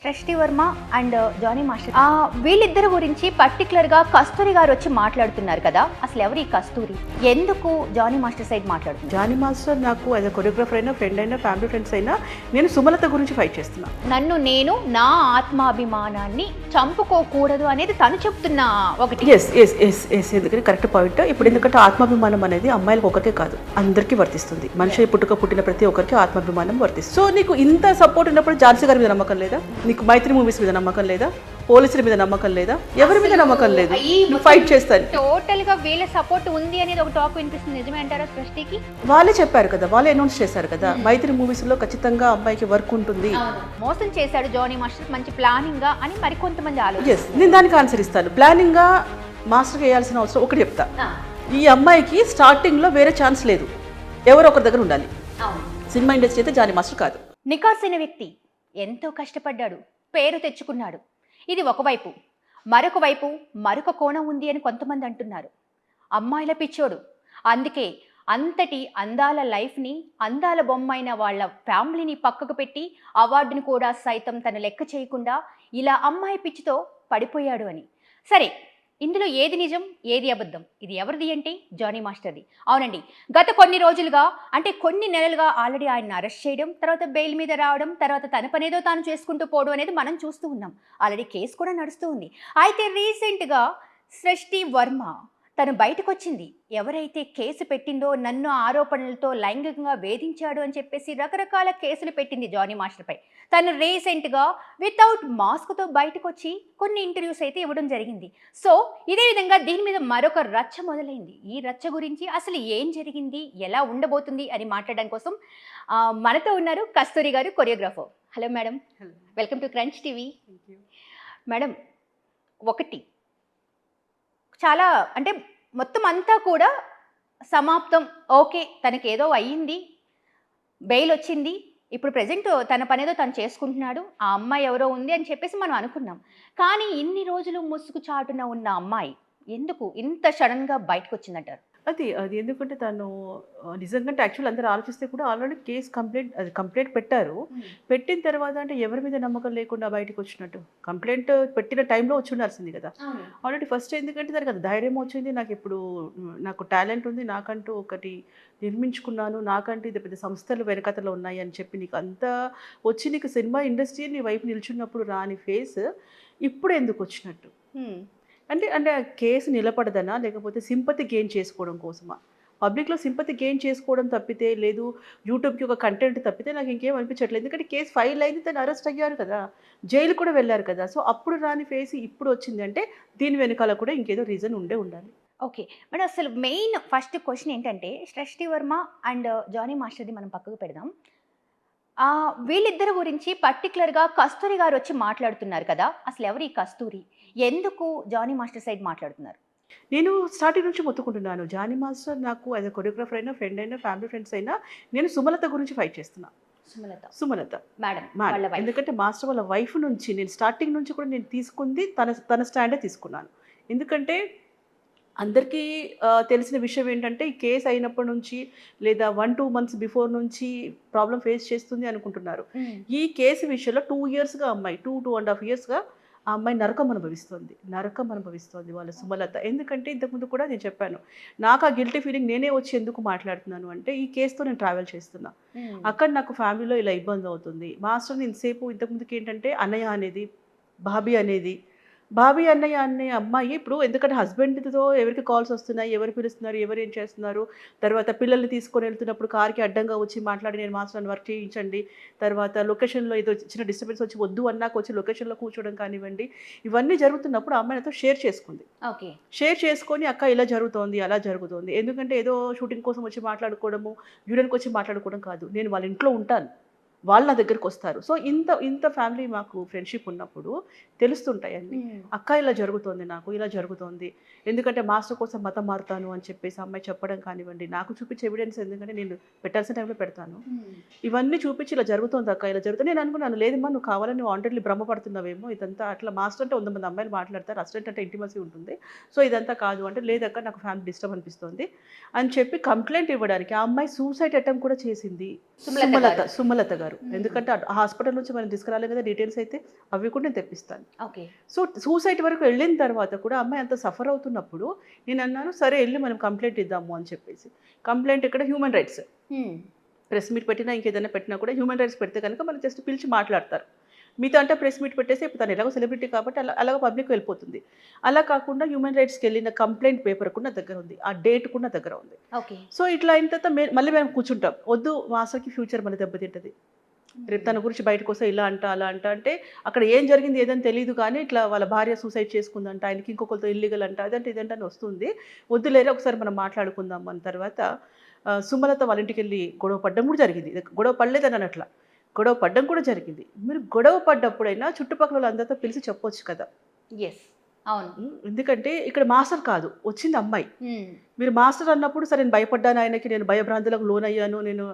సృష్టి Varma and Jonny master వీళ్ళిద్దరి గురించి పర్టికులర్గా కస్తూరి గారు వచ్చి మాట్లాడుతున్నారు కదా. అసలు ఎవరు ఈ కస్తూరి, ఎందుకు జానీ మాస్టర్ సైడ్ మాట్లాడుతున్నారు? జానీ మాస్టర్ నాకు యాజ్ అ కొరియోగ్రాఫర్ అయినా, ఫ్రెండ్ అయినా, ఫ్యామిలీ ఫ్రెండ్స్ అయినా, నేను సుమలత గురించి ఫైట్ చేస్తున్నా. నేను నా ఆత్మాభిమానాన్ని చంపుకోకూడదు అనేది తను చెప్తున్న ఒకటి. ఎస్ ఎస్ ఎస్ ఎస్ ఎందుకని కరెక్ట్ పాయింట్. ఇప్పుడు ఎందుకంటే ఆత్మాభిమానం అనేది అమ్మాయిలకు ఒకరికే కాదు, అందరికీ వర్తిస్తుంది. మనిషి పుట్టిన ప్రతి ఒక్కరికి ఆత్మాభిమానం వర్తిస్తుంది. సో నీకు ఇంత సపోర్ట్ ఉన్నప్పుడు ఝాన్సీ గారి మీద నమ్మకం లేదా? నీకు మైత్రి మూవీస్ మీద నమ్మకం లేదా? పోలీసుల మీద నమ్మకం లేదా? ఎవరి మీద నమ్మకం లేదు? నువ్వు ఫైట్ చేస్తాను. టోటల్ గా వీళ్ళ సపోర్ట్ ఉంది అనేది ఒక టాక్ వినిపిస్తుంది. నిజమే అంటారా? సృష్టికి వాళ్ళే చెప్పారు కదా, వాళ్ళే అనౌన్స్ చేశారు కదా, మైత్రి మూవీస్ లో ఖచ్చితంగా అమ్మాయికి వర్క్ ఉంటుంది. మోసం చేశాడు జానీ మాస్టర్, మంచి ప్లానింగ్ గా అని మరికొంతమంది ఆలోచన. ఎస్, నేను దానికి ఆన్సర్ ఇస్తాను. ప్లానింగ్ గా మాస్టర్ వేయాల్సిన అవసరం ఒకటి చెప్తా. ఈ అమ్మాయికి స్టార్టింగ్ లో వేరే ఛాన్స్ లేదు, ఎవరో ఒకరి దగ్గర ఉండాలి. సినిమా ఇండస్ట్రీ అయితే జానీ మాస్టర్ కాదు. నికాసైన వ్యక్తి, ఎంతో కష్టపడ్డాడు, పేరు తెచ్చుకున్నాడు. ఇది ఒకవైపు. మరొక వైపు మరొక కోణం ఉంది అని కొంతమంది అంటున్నారు. అమ్మాయిల పిచ్చోడు, అందుకే అంతటి అందాల లైఫ్ని, అందాల బొమ్మైన వాళ్ళ ఫ్యామిలీని పక్కకు పెట్టి అవార్డుని కూడా సైతం తను లెక్క చేయకుండా ఇలా అమ్మాయి పిచ్చితో పడిపోయాడు అని. సరే, ఇందులో ఏది నిజం, ఏది అబద్ధం? ఇది ఎవరిది అంటే జానీ మాస్టర్ది. అవునండి, గత కొన్ని రోజులుగా, అంటే కొన్ని నెలలుగా ఆల్రెడీ ఆయన అరెస్ట్ చేయడం, తర్వాత బెయిల్ మీద రావడం, తర్వాత తన పనేదో తాను చేసుకుంటూ పోవడం అనేది మనం చూస్తూ ఉన్నాం. ఆల్రెడీ కేసు కూడా నడుస్తూ ఉంది. అయితే రీసెంట్గా సృష్టి వర్మ తను బయటకు వచ్చింది. ఎవరైతే కేసు పెట్టిందో, నన్ను ఆరోపణలతో లైంగికంగా వేధించాడు అని చెప్పేసి రకరకాల కేసులు పెట్టింది జానీ మాస్టర్పై. తను రీసెంట్గా వితౌట్ మాస్క్తో బయటకు వచ్చి కొన్ని ఇంటర్వ్యూస్ అయితే ఇవ్వడం జరిగింది. సో ఇదే విధంగా దీని మీద మరొక రచ్చ మొదలైంది. ఈ రచ్చ గురించి అసలు ఏం జరిగింది, ఎలా ఉండబోతుంది అని మాట్లాడడం కోసం మనతో ఉన్నారు కస్తూరి గారు, choreographer. Hello madam, welcome to crunch TV. Madam, ఒకటి చాలా అంటే మొత్తం అంతా కూడా సమాప్తం, ఓకే, తనకేదో అయ్యింది, బెయిల్ వచ్చింది, ఇప్పుడు ప్రజెంట్ తన పనేదో తను చేసుకుంటున్నాడు, ఆ అమ్మాయి ఎవరో ఉంది అని చెప్పేసి మనం అనుకున్నాం. కానీ ఇన్ని రోజులు ముసుగు చాటున ఉన్న అమ్మాయి ఎందుకు ఇంత సడన్గా బయటకు వచ్చిందంటారు? అది ఎందుకంటే తను నిజంగా యాక్చువల్ అందరూ ఆలోచిస్తే కూడా ఆల్రెడీ కేసు కంప్లైంట్ పెట్టారు. పెట్టిన తర్వాత అంటే ఎవరి మీద నమ్మకం లేకుండా బయటకు వచ్చినట్టు? కంప్లైంట్ పెట్టిన టైంలో వచ్చి ఉండాల్సింది కదా. ఆల్రెడీ ఫస్ట్ ఎందుకంటే దానికి అది ధైర్యం వచ్చింది, నాకు టాలెంట్ ఉంది, నాకంటూ ఒకటి నిర్మించుకున్నాను, నాకంటూ ఇది పెద్ద సంస్థలు వెనకతలో ఉన్నాయి అని చెప్పి నీకు అంతా వచ్చి నీకు సినిమా ఇండస్ట్రీ నీ వైపు నిల్చున్నప్పుడు రాని ఫేస్ ఇప్పుడు ఎందుకు వచ్చినట్టు? అంటే కేసు నిలబడదనా, లేకపోతే సింపతి గెయిన్ చేసుకోవడం కోసమా? పబ్లిక్లో సింపతి గెయిన్ చేసుకోవడం తప్పితే, లేదు యూట్యూబ్కి ఒక కంటెంట్ తప్పితే నాకు ఇంకేం అనిపించట్లేదు. ఎందుకంటే కేసు ఫైల్ అయింది, తను అరెస్ట్ అయ్యారు కదా, జైలు కూడా వెళ్ళారు కదా. సో అప్పుడు రాని ఫేస్ ఇప్పుడు వచ్చింది అంటే దీని వెనకాల కూడా ఇంకేదో రీజన్ ఉండాలి. ఓకే మేడం, అసలు మెయిన్ ఫస్ట్ క్వశ్చన్ ఏంటంటే సృష్టి వర్మ అండ్ జానీ మాస్టర్ది మనం పక్కకు పెడదాం. వీళ్ళిద్దరి గురించి పర్టికులర్గా కస్తూరి గారు వచ్చి మాట్లాడుతున్నారు కదా. అసలు ఎవరు ఈ కస్తూరి, ఎందుకు జానీ మాస్టర్ సైడ్ మాట్లాడుతున్నారు? నేను స్టార్టింగ్ నుంచి మొత్తుకుంటున్నాను, జానీ మాస్టర్ నాకు యాజ్ అ కొరియోగ్రాఫర్ అయినా, ఫ్రెండ్ అయినా, ఫ్యామిలీ ఫ్రెండ్స్ అయినా, నేను సుమలత గురించి ఫైట్ చేస్తున్నా. సుమలత మేడం, ఎందుకంటే మాస్టర్ వాళ్ళ వైఫ్ నుంచి నేను స్టార్టింగ్ నుంచి కూడా నేను తీసుకుంది తన స్టాండే తీసుకున్నాను. ఎందుకంటే అందరికీ తెలిసిన విషయం ఏంటంటే ఈ కేసు అయినప్పటి నుంచి లేదా 1-2 months బిఫోర్ నుంచి ప్రాబ్లం ఫేస్ చేస్తుంది అనుకుంటున్నారు. ఈ కేసు విషయంలో 2 yearsగా అమ్మాయి 2.5 yearsగా ఆ అమ్మాయి నరకం అనుభవిస్తోంది వాళ్ళ సుమలత. ఎందుకంటే ఇంతకుముందు కూడా నేను చెప్పాను, నాకు ఆ గిల్టీ ఫీలింగ్ నేనే వచ్చి ఎందుకు మాట్లాడుతున్నాను అంటే ఈ కేసుతో నేను ట్రావెల్ చేస్తున్నా, అక్కడ నాకు ఫ్యామిలీలో ఇలా ఇబ్బంది అవుతుంది. మాస్టర్ని ఇంతకుముందుకి ఏంటంటే అన్నయ్య అనేది, బాబీ అన్నయ్య అనే అమ్మాయి ఇప్పుడు ఎందుకంటే హస్బెండ్తో ఎవరికి కాల్స్ వస్తున్నాయి, ఎవరు పిలుస్తున్నారు, ఎవరు ఏం చేస్తున్నారు, తర్వాత పిల్లల్ని తీసుకొని వెళ్తున్నప్పుడు కార్కి అడ్డంగా వచ్చి మాట్లాడి నేను మాస్టర్ని వర్క్ చేయించండి, తర్వాత లొకేషన్లో ఏదో చిన్న డిస్టర్బెన్స్ వచ్చి వద్దు అన్నాక వచ్చి లొకేషన్లో కూర్చోవడం కానివ్వండి, ఇవన్నీ జరుగుతున్నప్పుడు అమ్మాయితో షేర్ చేసుకుంది. షేర్ చేసుకొని అక్క ఇలా జరుగుతోంది, అలా జరుగుతోంది, ఎందుకంటే ఏదో షూటింగ్ కోసం వచ్చి మాట్లాడుకోవడము, యూనియన్కి వచ్చి మాట్లాడుకోవడం కాదు, నేను వాళ్ళ ఇంట్లో ఉంటాను, వాళ్ళు నా దగ్గరికి వస్తారు. సో ఇంత ఫ్యామిలీ మాకు ఫ్రెండ్షిప్ ఉన్నప్పుడు తెలుస్తుంటాయండి, అక్క ఇలా జరుగుతోంది, నాకు ఇలా జరుగుతోంది, ఎందుకంటే మాస్టర్ కోసం మతం మారుతాను అని చెప్పేసి అమ్మాయి చెప్పడం కానివ్వండి, నాకు చూపించే ఎవిడెన్స్, ఎందుకంటే నేను పెట్టాల్సిన టైంలో పెడతాను, ఇవన్నీ చూపించి ఇలా జరుగుతుంది అక్క, ఇలా జరుగుతుంది. నేను అనుకున్నాను, లేదమ్మా నువ్వు కావాలని నువ్వు ఆల్రెడీ భ్రమపడుతున్నావేమో, ఇదంతా అట్లా మాస్టర్ అంటే 100 మంది అమ్మాయిలు మాట్లాడతారు, అసిస్టెంట్ అంటే ఇంటిమసీ ఉంటుంది, సో ఇదంతా కాదు అంటే, లేదక్క నాకు ఫ్యామిలీ డిస్టర్బ్ అనిపిస్తుంది అని చెప్పి కంప్లైంట్ ఇవ్వడానికి ఆ అమ్మాయి సూసైడ్ అటెంప్ట్ కూడా చేసింది. సుమలత గారు అన్నారు. ఎందుకంటే ఆ హాస్పిటల్ నుంచి మనం తీసుకురాలి కదా డీటెయిల్స్ అయితే, అవి కూడా నేను తెప్పిస్తాను. ఓకే. సో సూసైడ్ వరకు వెళ్ళిన తర్వాత కూడా అమ్మాయి అంత సఫర్ అవుతున్నప్పుడు నేను అన్నాను, సరే వెళ్ళి మనం కంప్లైంట్ ఇద్దాము అని చెప్పేసి. కంప్లైంట్ ఇక్కడ హ్యూమన్ రైట్స్, ప్రెస్ మీట్ పెట్టినా ఇంకేదైనా పెట్టినా కూడా హ్యూమన్ రైట్స్ పెడితే కనుక మనం జస్ట్ పిలిచి మాట్లాడతారు. మీతో అంటే ప్రెస్ మీట్ పెట్టేసి ఇప్పుడు తను ఎలాగో సెలబ్రిటీ కాబట్టి అలాగ పబ్లిక్ వెళ్ళిపోతుంది. అలా కాకుండా హ్యూమన్ రైట్స్కి వెళ్ళిన కంప్లైంట్ పేపర్ కూడా నా దగ్గర ఉంది, ఆ డేట్ కూడా నా దగ్గర ఉంది. ఓకే. సో ఇట్లా అయిన తర్వాత మళ్ళీ మేము కూర్చుంటాం, వద్దు మాస్టర్కి ఫ్యూచర్ మళ్ళీ దెబ్బతింటుంది, రేపు తన గురించి బయటకు వస్తే ఇలా అంట అలా అంట అంటే అక్కడ ఏం జరిగింది ఏదని తెలియదు, కానీ ఇట్లా వాళ్ళ భార్య సూసైడ్ చేసుకుందంట, ఆయనకి ఇంకొకరితో ఇల్లీగల్ అంట, అదంటే ఇదంటే అని వస్తుంది, వద్దులేరా ఒకసారి మనం మాట్లాడుకుందాం అన్న తర్వాత సుమలత వాళ్ళ ఇంటికి వెళ్ళి గొడవ పడ్డం కూడా జరిగింది. గొడవ పడలేదని అన్నట్ల గొడవ పడ్డం కూడా జరిగింది. మీరు గొడవ పడ్డప్పుడైనా చుట్టుపక్కల వాళ్ళందరితో పిలిచి చెప్పొచ్చు కదా. ఎస్, అవును. ఎందుకంటే ఇక్కడ మాస్టర్ కాదు, వచ్చింది అమ్మాయి. మీరు మాస్టర్ అన్నప్పుడు సరే నేను భయపడ్డాను, ఆయనకి నేను భయభ్రాంతులకు లోనయ్యాను, నేను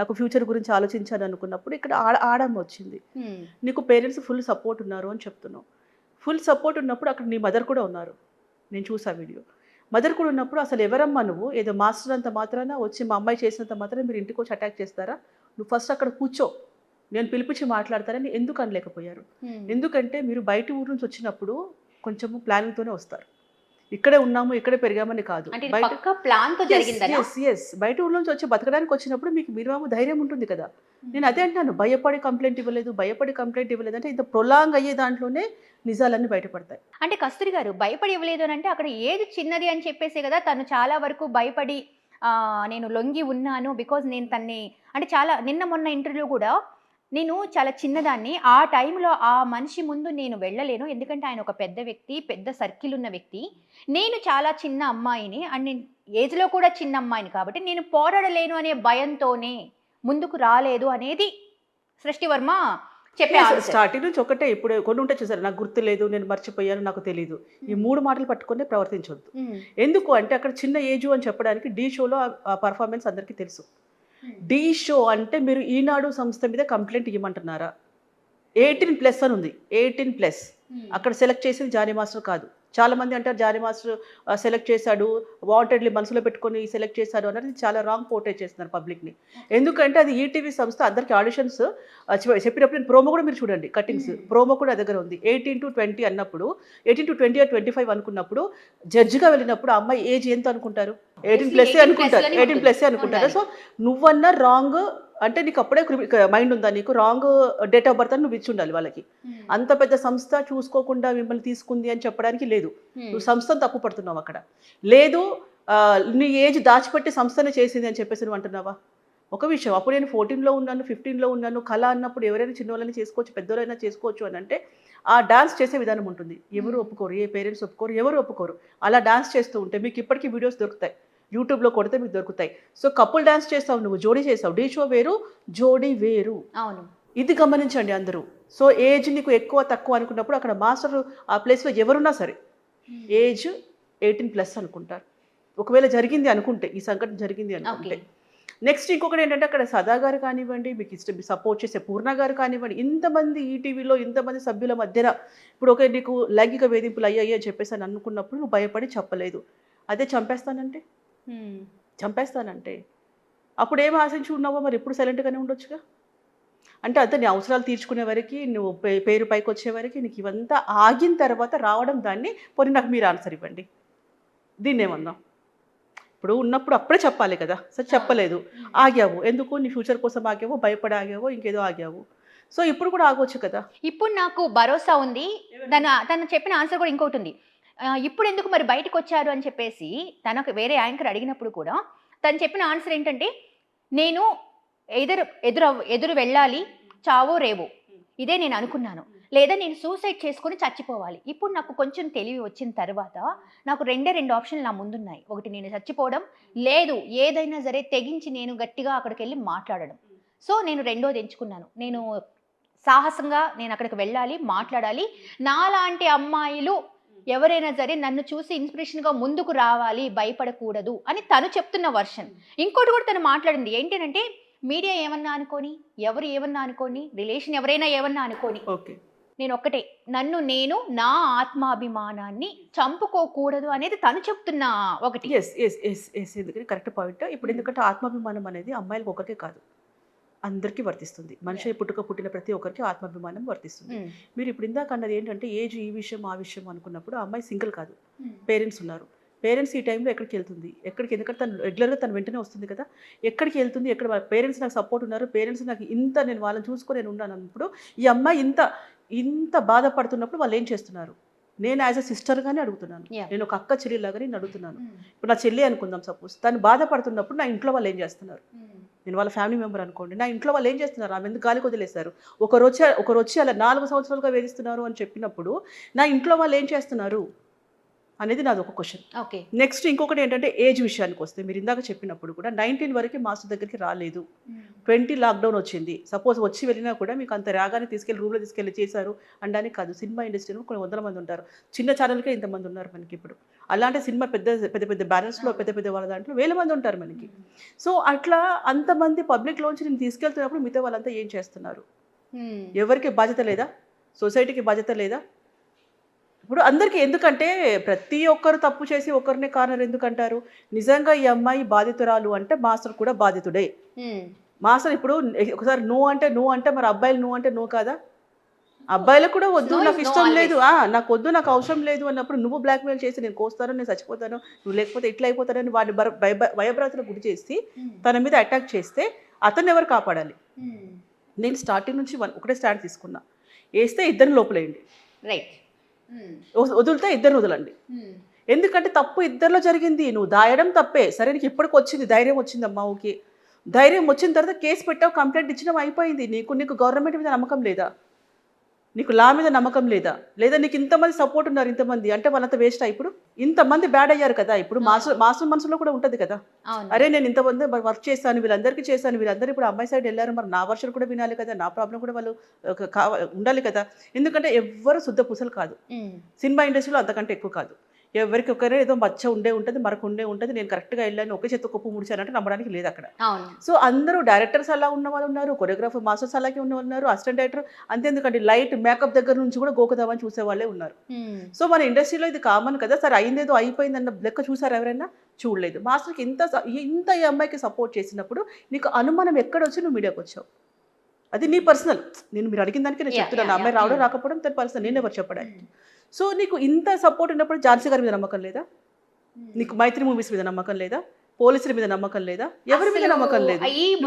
నాకు ఫ్యూచర్ గురించి ఆలోచించాను అనుకున్నప్పుడు ఇక్కడ ఆడమ్మ వచ్చింది. నీకు పేరెంట్స్ ఫుల్ సపోర్ట్ ఉన్నారు అని చెప్తున్నావు. ఫుల్ సపోర్ట్ ఉన్నప్పుడు అక్కడ నీ మదర్ కూడా ఉన్నారు, నేను చూసా వీడియో. మదర్ కూడా ఉన్నప్పుడు అసలు ఎవరమ్మా నువ్వు, ఏదో మాస్టర్ అంత మాత్రాన వచ్చి మా అమ్మాయి చేసినంత మాత్రాన మీరు ఇంటికి వచ్చి అటాక్ చేస్తారా, నువ్వు ఫస్ట్ అక్కడ కూర్చో, నేను పిలిపించి మాట్లాడతారని ఎందుకు అనలేకపోయారు? ఎందుకంటే మీరు బయట ఊరు నుంచి వచ్చినప్పుడు కొంచెము ప్లానింగ్తోనే వస్తారు. ఇక్కడే ఉన్నాము ఇక్కడే పెరిగామని కాదు, బయట ఊరు నుంచి వచ్చి బతకడానికి వచ్చినప్పుడు మీకు మినిమం ధైర్యం ఉంటుంది కదా. నేను అదే అంటాను, భయపడి కంప్లైంట్ ఇవ్వలేదు అంటే ఇంత ప్రొలాంగ్ అయ్యే దాంట్లోనే నిజాలన్నీ బయటపడతాయి. అంటే కస్తూరి గారు భయపడి ఇవ్వలేదు అని అంటే అక్కడ ఏది చిన్నది అని చెప్పేసి కదా తను చాలా వరకు భయపడి నేను లొంగి ఉన్నాను, బికాజ్ నేను తన్ని అంటే చాలా నిన్న మొన్న ఇంటర్వ్యూ కూడా నేను చాలా చిన్నదాన్ని, ఆ టైంలో ఆ మనిషి ముందు నేను వెళ్ళలేను, ఎందుకంటే ఆయన ఒక పెద్ద వ్యక్తి, పెద్ద సర్కిల్ ఉన్న వ్యక్తి, నేను చాలా చిన్న అమ్మాయిని అండ్ నేను ఏజ్లో కూడా చిన్న అమ్మాయిని కాబట్టి నేను పోరాడలేను అనే భయంతోనే ముందుకు రాలేదు అనేది సృష్టివర్మ చెప్పే స్టార్టింగ్ నుంచి ఒకటే. ఇప్పుడు కొన్ని ఉంటే చూసారు, నాకు గుర్తు లేదు, నేను మర్చిపోయాను, నాకు తెలియదు, ఈ 3 మాటలు పట్టుకునే ప్రవర్తించవద్దు. ఎందుకు అంటే అక్కడ చిన్న ఏజ్ అని చెప్పడానికి ఢీ షోలో ఆ పర్ఫార్మెన్స్ అందరికీ తెలుసు. ఢీ షో అంటే మీరు ఈనాడు సంస్థ మీద కంప్లైంట్ ఇవ్వమంటున్నారా? 18+ అని ఉంది, 18+. అక్కడ సెలెక్ట్ చేసింది జానీ మాస్టర్ కాదు. చాలా మంది అంటారు జానీ మాస్టర్ సెలెక్ట్ చేశాడు, వాంటెడ్లీ మనసులో పెట్టుకొని సెలెక్ట్ చేశాడు అనేది చాలా రాంగ్ పోర్ట్రేట్ చేస్తున్నారు పబ్లిక్ని. ఎందుకంటే అది ఈటీవీ సంస్థ, అందరికి ఆడిషన్స్ చెప్పినప్పుడు నేను ప్రోమో కూడా మీరు చూడండి, కటింగ్స్ ప్రోమో కూడా దగ్గర ఉంది. 18 to 20 అన్నప్పుడు 18 to 20 or 25 అనుకున్నప్పుడు జడ్జిగా వెళ్ళినప్పుడు ఆ అమ్మాయి ఏజ్ ఎంత అనుకుంటారు? 18+ అనుకుంటారు, 18+ అనుకుంటారు. సో నువ్వన్న రాంగ్ అంటే నీకు అప్పుడే మైండ్ ఉందా, నీకు రాంగ్ డేట్ ఆఫ్ బర్త్ అని నువ్వు ఇచ్చి ఉండాలి వాళ్ళకి. అంత పెద్ద సంస్థ చూసుకోకుండా మిమ్మల్ని తీసుకుంది అని చెప్పడానికి లేదు, నువ్వు సంస్థను తప్పు పడుతున్నావు అక్కడ. లేదు నీ ఏజ్ దాచిపెట్టి సంస్థనే చేసింది అని చెప్పేసి నువ్వు అంటున్నావా? ఒక విషయం, అప్పుడు నేను 14లో ఉన్నాను, 15లో ఉన్నాను, కళ అన్నప్పుడు ఎవరైనా చిన్నవాళ్ళని చేసుకోవచ్చు, పెద్దవాళ్ళైనా చేసుకోవచ్చు అని అంటే ఆ డాన్స్ చేసే విధానం ఉంటుంది. ఎవరు ఒప్పుకోరు, ఏ పేరెంట్స్ ఒప్పుకోరు, ఎవరు ఒప్పుకోరు. అలా డాన్స్ చేస్తూ ఉంటే మీకు ఇప్పటికీ వీడియోస్ దొరుకుతాయి, యూట్యూబ్లో కొడితే మీకు దొరుకుతాయి. సో కపుల్ డాన్స్ చేస్తావు, నువ్వు జోడీ చేస్తావు, ఢీ షో వేరు, జోడీ వేరు. అవును, ఇది గమనించండి అందరూ. సో ఏజ్ నీకు ఎక్కువ తక్కువ అనుకున్నప్పుడు అక్కడ మాస్టర్ ఆ ప్లేస్లో ఎవరున్నా సరే ఏజ్ 18+ అనుకుంటారు. ఒకవేళ జరిగింది అనుకుంటే, ఈ సంఘటన జరిగింది అనుకుంటే. నెక్స్ట్ ఇంకొకటి ఏంటంటే అక్కడ సదా గారు కానివ్వండి, మీకు ఇష్టం సపోర్ట్ చేసే పూర్ణ గారు కానివ్వండి, ఇంతమంది ఈటీవీలో ఇంతమంది సభ్యుల మధ్యన ఇప్పుడు ఒక నీకు లైంగిక వేధింపులు అయ్యాయి అని చెప్పేసి అని అనుకున్నప్పుడు నువ్వు భయపడి చెప్పలేదు. అదే చంపేస్తానంటే అప్పుడు ఏం ఆశించి ఉన్నావో మరి ఎప్పుడు సైలెంట్గానే ఉండొచ్చుగా. అంటే అంతే నీ అవసరాలు తీర్చుకునే వరకు, నువ్వు పేరు పైకి వచ్చే వరకు నీకు ఇవంతా ఆగిన తర్వాత రావడం, దాన్ని పోనీ నాకు మీరు ఆన్సర్ ఇవ్వండి, దీన్ని ఏమన్నా ఇప్పుడు ఉన్నప్పుడు అప్పుడే చెప్పాలి కదా. సరే చెప్పలేదు, ఆగావు, ఎందుకు? నీ ఫ్యూచర్ కోసం ఆగావు, భయపడి ఆగావు, ఇంకేదో ఆగావు. సో ఇప్పుడు కూడా ఆగవచ్చు కదా. ఇప్పుడు నాకు భరోసా ఉంది, తను చెప్పిన ఆన్సర్ కూడా ఇంకోటి ఉంది. ఇప్పుడు ఎందుకు మరి బయటకు వచ్చారు అని చెప్పేసి తనకు వేరే యాంకర్ అడిగినప్పుడు కూడా తను చెప్పిన ఆన్సర్ ఏంటంటే, నేను ఎదురు వెళ్ళాలి, చావో రేవో, ఇదే నేను అనుకున్నాను, లేదా నేను సూసైడ్ చేసుకొని చచ్చిపోవాలి. ఇప్పుడు నాకు కొంచెం తెలివి వచ్చిన తర్వాత నాకు 2 ఆప్షన్లు నా ముందున్నాయి. ఒకటి నేను చచ్చిపోవడం, లేదు ఏదైనా సరే తెగించి నేను గట్టిగా అక్కడికి వెళ్ళి మాట్లాడడం. సో నేను రెండోది ఎంచుకున్నాను. నేను సాహసంగా నేను అక్కడికి వెళ్ళాలి, మాట్లాడాలి, నాలాంటి అమ్మాయిలు ఎవరైనా సరే నన్ను చూసి ఇన్స్పిరేషన్గా ముందుకు రావాలి, భయపడకూడదు అని తను చెప్తున్న వర్షన్. ఇంకోటి కూడా తను మాట్లాడింది ఏంటంటే, మీడియా ఏమన్నా అనుకోని, ఎవరు ఏమన్నా అనుకోని, రిలేషన్ ఎవరైనా ఏమన్నా అనుకోని, నేను ఒక్కటే, నేను నా ఆత్మాభిమానాన్ని చంపుకోకూడదు అనేది తను చెప్తున్న ఒకటి. ఎందుకంటే కరెక్ట్ పాయింట్. ఇప్పుడు ఎందుకంటే ఆత్మాభిమానం అనేది అమ్మాయిలకు ఒకటే కాదు, అందరికీ వర్తిస్తుంది. మనిషి పుట్టిన ప్రతి ఒక్కరికి ఆత్మాభిమానం వర్తిస్తుంది. మీరు ఇప్పుడు ఇందాక అన్నది ఏంటంటే ఏజ్ ఈ విషయం ఆ విషయం అనుకున్నప్పుడు ఆ అమ్మాయి సింగిల్ కాదు, పేరెంట్స్ ఉన్నారు. పేరెంట్స్ ఈ టైంలో ఎక్కడికి వెళ్తుంది, ఎందుకంటే తను రెగ్యులర్గా తను వెంటనే వస్తుంది కదా, ఎక్కడికి వెళ్తుంది, ఎక్కడ పేరెంట్స్ నాకు సపోర్ట్ ఉన్నారు, పేరెంట్స్ నాకు ఇంత నేను వాళ్ళని చూసుకొని నేను ఉన్నాను అన్నప్పుడు ఈ అమ్మాయి ఇంత బాధపడుతున్నప్పుడు వాళ్ళు ఏం చేస్తున్నారు? నేను యాజ్ అ సిస్టర్గానే అడుగుతున్నాను, నేను ఒక అక్క చెల్లిలాగా నేను అడుగుతున్నాను. ఇప్పుడు నా చెల్లి అనుకుందాం, సపోజ్ తను బాధపడుతున్నప్పుడు నా ఇంట్లో వాళ్ళు ఏం చేస్తున్నారు? నేను వాళ్ళ ఫ్యామిలీ మెంబర్ అనుకోండి, నా ఇంట్లో వాళ్ళు ఏం చేస్తున్నారు? ఆమె ఎందుకు గాలికి వదిలేశారు? ఒకరు వచ్చి అలా 4 సంవత్సరాలుగా వేధిస్తున్నారు అని చెప్పినప్పుడు నా ఇంట్లో వాళ్ళు ఏం చేస్తున్నారు అనేది నాది ఒక క్వశ్చన్. ఓకే. నెక్స్ట్ ఇంకొకటి ఏంటంటే ఏజ్ విషయానికి వస్తే, మీరు ఇందాక చెప్పినప్పుడు కూడా 19 వరకు మాస్టర్ దగ్గరికి రాలేదు, 20 లాక్డౌన్ వచ్చింది. సపోజ్ వచ్చి వెళ్ళినా కూడా మీకు అంత రాగానే తీసుకెళ్ళి రూమ్లో తీసుకెళ్ళి చేశారు అనడానికి కాదు. సినిమా ఇండస్ట్రీలో కొన్ని వందల మంది ఉంటారు, చిన్న ఛానల్కే ఇంతమంది ఉన్నారు మనకి ఇప్పుడు. అలాంటి సినిమా పెద్ద బ్యానర్స్లో పెద్ద వాళ్ళ దాంట్లో వేల మంది ఉంటారు మనకి. సో అట్లా అంతమంది పబ్లిక్లోంచి నేను తీసుకెళ్తున్నప్పుడు మిగతా వాళ్ళంతా ఏం చేస్తున్నారు? ఎవరికి బాధ్యత లేదా? సొసైటీకి బాధ్యత లేదా? ఇప్పుడు అందరికీ ఎందుకంటే ప్రతి ఒక్కరు తప్పు చేసి ఒకరినే కార్నర్ ఎందుకంటారు? నిజంగా ఈ అమ్మాయి బాధితురాలు అంటే మాస్టర్ కూడా బాధితుడే. మాస్టర్ ఇప్పుడు ఒకసారి నో అంటే మరి అబ్బాయిలు నో అంటే నో కాదా? అబ్బాయిలకు కూడా వద్దు, నాకు ఇష్టం లేదు, నాకు వద్దు, నాకు అవసరం లేదు అన్నప్పుడు నువ్వు బ్లాక్మెయిల్ చేసి నేను కోస్తాను, నేను చచ్చిపోతాను, నువ్వు లేకపోతే ఇట్లా అయిపోతానని వాడిని భయభ్రాంతులకు గురి చేసి తన మీద అటాక్ చేస్తే అతన్ని ఎవరు కాపాడాలి? నేను స్టార్టింగ్ నుంచి ఒకటే స్టాండ్ తీసుకున్నా, వేస్తే ఇద్దరిని లోపలేయండి, రైట్, వదిలితే ఇద్దరిని వదలండి. ఎందుకంటే తప్పు ఇద్దరిలో జరిగింది, నువ్వు దాయడం తప్పే. సరే నీకు ఇప్పటికి వచ్చింది, ధైర్యం వచ్చిందమ్మా, ఓకే, ధైర్యం వచ్చిన తర్వాత కేసు పెట్టావు, కంప్లైంట్ ఇచ్చినావు, అయిపోయింది. నీకు గవర్నమెంట్ మీద నమ్మకం లేదా? నీకు లా మీద నమ్మకం లేదా? నీకు ఇంతమంది సపోర్ట్ ఉన్నారు, ఇంతమంది అంటే వాళ్ళంతా వేస్ట్. ఇప్పుడు ఇంతమంది బ్యాడ్ అయ్యారు కదా. ఇప్పుడు మాస్టర్ మనసులో కూడా ఉంటుంది కదా, అరే నేను ఇంతమంది వర్క్ చేశాను, వీళ్ళందరికీ చేశాను, వీళ్ళందరూ ఇప్పుడు అమ్మాయి సైడ్ వెళ్ళారు, మరి నా వర్షన్ కూడా వినాలి కదా, నా ప్రాబ్లం కూడా వాళ్ళు ఉండాలి కదా. ఎందుకంటే ఎవ్వరు శుద్ధ పూసలు కాదు, సినిమా ఇండస్ట్రీలో అంతకంటే ఎక్కువ కాదు. ఎవరికి ఒకరే ఏదో మచ్చ ఉంటుంది, మరొక ఉంటుంది. నేను కరెక్ట్గా వెళ్ళాను, ఒకే చేత కొప్పు ముడిచానంటే నమ్మడానికి లేదు అక్కడ. సో అందరూ డైరెక్టర్స్ అలా ఉన్న వాళ్ళు ఉన్నారు, కొరియోగ్రాఫర్ మాస్టర్స్ అలాగే ఉన్న వాళ్ళు ఉన్నారు, అసిస్టెంట్ డైరెక్టర్ అంతేందుకంటే లైట్ మేకప్ దగ్గర నుంచి కూడా గోకుదామని చూసే వాళ్ళే ఉన్నారు. సో మన ఇండస్ట్రీలో ఇది కామన్ కదా. సరే అయిందేదో అయిపోయింది అన్న లెక్క చూసారు ఎవరైనా? చూడలేదు. మాస్టర్కి ఇంత ఈ అమ్మాయికి సపోర్ట్ చేసినప్పుడు నీకు అనుమానం ఎక్కడొచ్చి నువ్వు మీడియాకి వచ్చావు? అది నీ పర్సనల్, మీరు అడిగిన దానికి నేను చెప్తున్నాను. అమ్మాయి రావడం రాకపోవడం తన పర్సనల్, నేను ఎవరు చెప్పడానికి. సో నీకు ఇంత సపోర్ట్ ఉన్నప్పుడు ఝాన్సీ గారి మీద నమ్మకం లేదా? నీకు మైత్రి మూవీస్ మీద నమ్మకం లేదా? పోలీసుల మీద నమ్మకం లేదా? ఎవరి మీద నమ్మకం లేదు?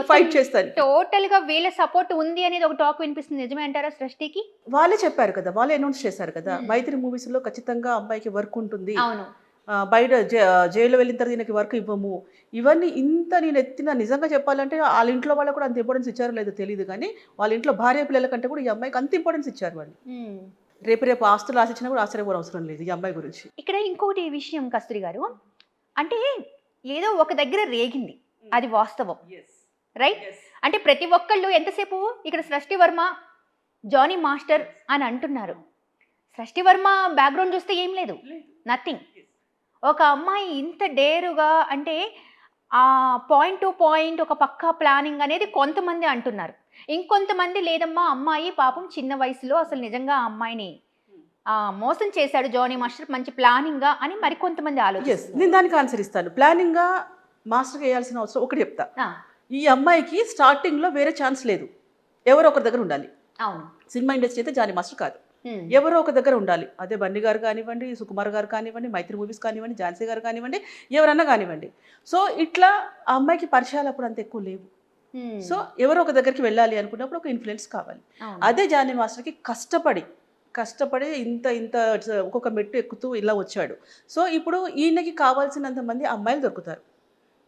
ఫైట్ చేస్తాను. టోటల్ గా వీళ్ళ సపోర్ట్ ఉంది అనేది ఒక టాక్ వినిపిస్తుంది, నిజమే అంటారా? సృష్టికి వాళ్ళే చెప్పారు కదా, వాళ్ళే అనౌన్స్ చేశారు కదా, మైత్రి మూవీస్ లో ఖచ్చితంగా అమ్మాయికి వర్క్ ఉంటుంది, అవును, బయట జైల్లో వెళ్ళిన తర్వాత దీనికి వర్క్ ఇవ్వము. ఇవన్నీ నేను ఎత్తిన నిజంగా చెప్పాలంటే వాళ్ళ ఇంట్లో వాళ్ళకు కూడా అంత ఇంపార్టెన్స్ ఇచ్చారో లేదో తెలియదు, కానీ వాళ్ళ ఇంట్లో భార్య పిల్లల కంటే కూడా ఈ అమ్మాయికి అంత ఇంపార్టెన్స్ ఇచ్చారు వాళ్ళు. రేపు ఆస్తులు ఆశించినా కూడా ఆశ్చర్యపోవడం అవసరం లేదు ఈ అమ్మాయి గురించి. ఇక్కడ ఇంకోటి విషయం కస్తూరి గారు, అంటే ఏదో ఒక దగ్గర రేగింది, అది వాస్తవం, రైట్? అంటే ప్రతి ఒక్కళ్ళు ఎంతసేపు ఇక్కడ సృష్టి వర్మ, జానీ మాస్టర్ అని అంటున్నారు. సృష్టి వర్మ బ్యాక్గ్రౌండ్ చూస్తే ఏం లేదు, నథింగ్. ఒక అమ్మాయి ఇంత డేరుగా, అంటే ఆ పాయింట్ టు పాయింట్ ఒక పక్కా ప్లానింగ్ అనేది కొంతమంది అంటున్నారు, ఇంకొంతమంది లేదమ్మా అమ్మాయి పాపం చిన్న వయసులో అసలు నిజంగా ఆ అమ్మాయిని మోసం చేశాడు జానీ మాస్టర్, మంచి ప్లానింగ్ గా అని మరికొంతమంది ఆలోచిస్తారు. నేను దానికి ఆన్సర్ ఇస్తాను. ప్లానింగ్ గా మాస్టర్ వేయాల్సిన అవసరం ఒకటి చెప్తా. ఈ అమ్మాయికి స్టార్టింగ్ లో వేరే ఛాన్స్ లేదు, ఎవరో ఒకరి దగ్గర ఉండాలి. అవును, సినిమా ఇండస్ట్రీ అయితే జానీ మాస్టర్ కాదు, ఎవరో ఒక దగ్గర ఉండాలి. అదే బన్నీ గారు కానివ్వండి, సుకుమార్ గారు కానివ్వండి, మైత్రి మూవీస్ కానివ్వండి, ఝాన్సీ గారు కానివ్వండి, ఎవరన్నా కానివ్వండి. సో ఇట్లా ఆ అమ్మాయికి పరిచయాలు అప్పుడు అంత ఎక్కువ లేవు. సో ఎవరో ఒక దగ్గరికి వెళ్ళాలి అనుకున్నప్పుడు ఒక ఇన్ఫ్లుయెన్స్ కావాలి. అదే జానీ మాస్టర్కి కష్టపడి ఇంత ఒక్కొక్క మెట్టు ఎక్కుతూ ఇలా వచ్చాడు. సో ఇప్పుడు ఈయనకి కావాల్సినంత మంది అమ్మాయిలు దొరుకుతారు,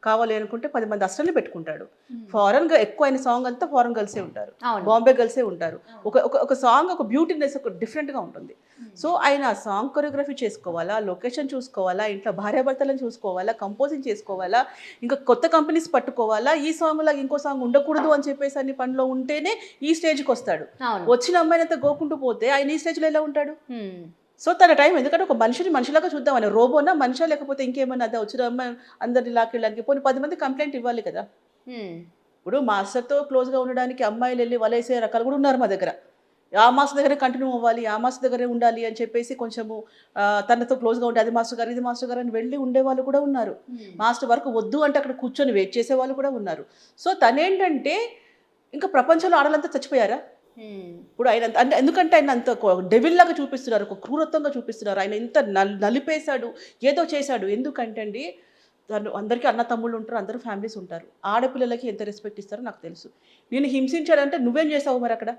కావాలి అనుకుంటే 10 మంది అస్టర్ని పెట్టుకుంటాడు. ఫారెన్ ఎక్కువ అయిన సాంగ్ అంతా ఫారెన్ గర్ల్సే ఉంటారు, బాంబే గర్ల్సే ఉంటారు. ఒక సాంగ్ ఒక బ్యూటీనెస్ ఒక డిఫరెంట్గా ఉంటుంది. సో ఆయన సాంగ్ కొరియోగ్రఫీ చేసుకోవాలా, లొకేషన్ చూసుకోవాలా, ఇంట్లో భార్యాభర్తలను చూసుకోవాలా, కంపోజింగ్ చేసుకోవాలా, ఇంకా కొత్త కంపెనీస్ పట్టుకోవాలా, ఈ సాంగ్ లాగా ఇంకో సాంగ్ ఉండకూడదు అని చెప్పేసి అన్ని పనిలో ఉంటేనే ఈ స్టేజ్కి వస్తాడు. వచ్చిన అమ్మాయినంతా గోకుంటూ పోతే ఆయన ఈ స్టేజ్లో ఎలా ఉంటాడు? సో తన టైం, ఎందుకంటే ఒక మనిషిలాగా చూద్దామని, రోబోనా మనిషి లేకపోతే ఇంకేమన్నా అదే వచ్చిన అమ్మాయి అందరిని లాక్కెళ్ళడానికి పోనీ 10 మంది కంప్లైంట్ ఇవ్వాలి కదా. ఇప్పుడు మాస్టర్తో క్లోజ్గా ఉండడానికి అమ్మాయిలు వెళ్ళి వలేసే రకాలు కూడా ఉన్నారు మా దగ్గర. ఆ మాస్టర్ దగ్గరే కంటిన్యూ అవ్వాలి, ఆ మాస్టర్ దగ్గరే ఉండాలి అని చెప్పేసి కొంచెము తనతో క్లోజ్గా ఉంటే అది మాస్టర్ గారు ఇది మాస్టర్ గారు అని వెళ్ళి ఉండేవాళ్ళు కూడా ఉన్నారు. మాస్టర్ వరకు వద్దు అంటే అక్కడ కూర్చొని వెయిట్ చేసే వాళ్ళు కూడా ఉన్నారు. సో తనేంటంటే ఇంకా ప్రపంచంలో ఆడలంతా చచ్చిపోయారా? ఇప్పుడు ఆయన అంటే ఎందుకంటే ఆయన అంత డెవిల్ లాగా చూపిస్తున్నారు, ఒక క్రూరత్వంగా చూపిస్తున్నారు. ఆయన ఇంత నలిపేశాడు, ఏదో చేశాడు. ఎందుకంటే అండి తను అందరికీ అన్న తమ్ముళ్ళు ఉంటారు, అందరూ ఫ్యామిలీస్ ఉంటారు. ఆడపిల్లలకి ఎంత రెస్పెక్ట్ ఇస్తారో నాకు తెలుసు. నేను హింసించాడంటే నువ్వేం చేసావు మరి అక్కడ?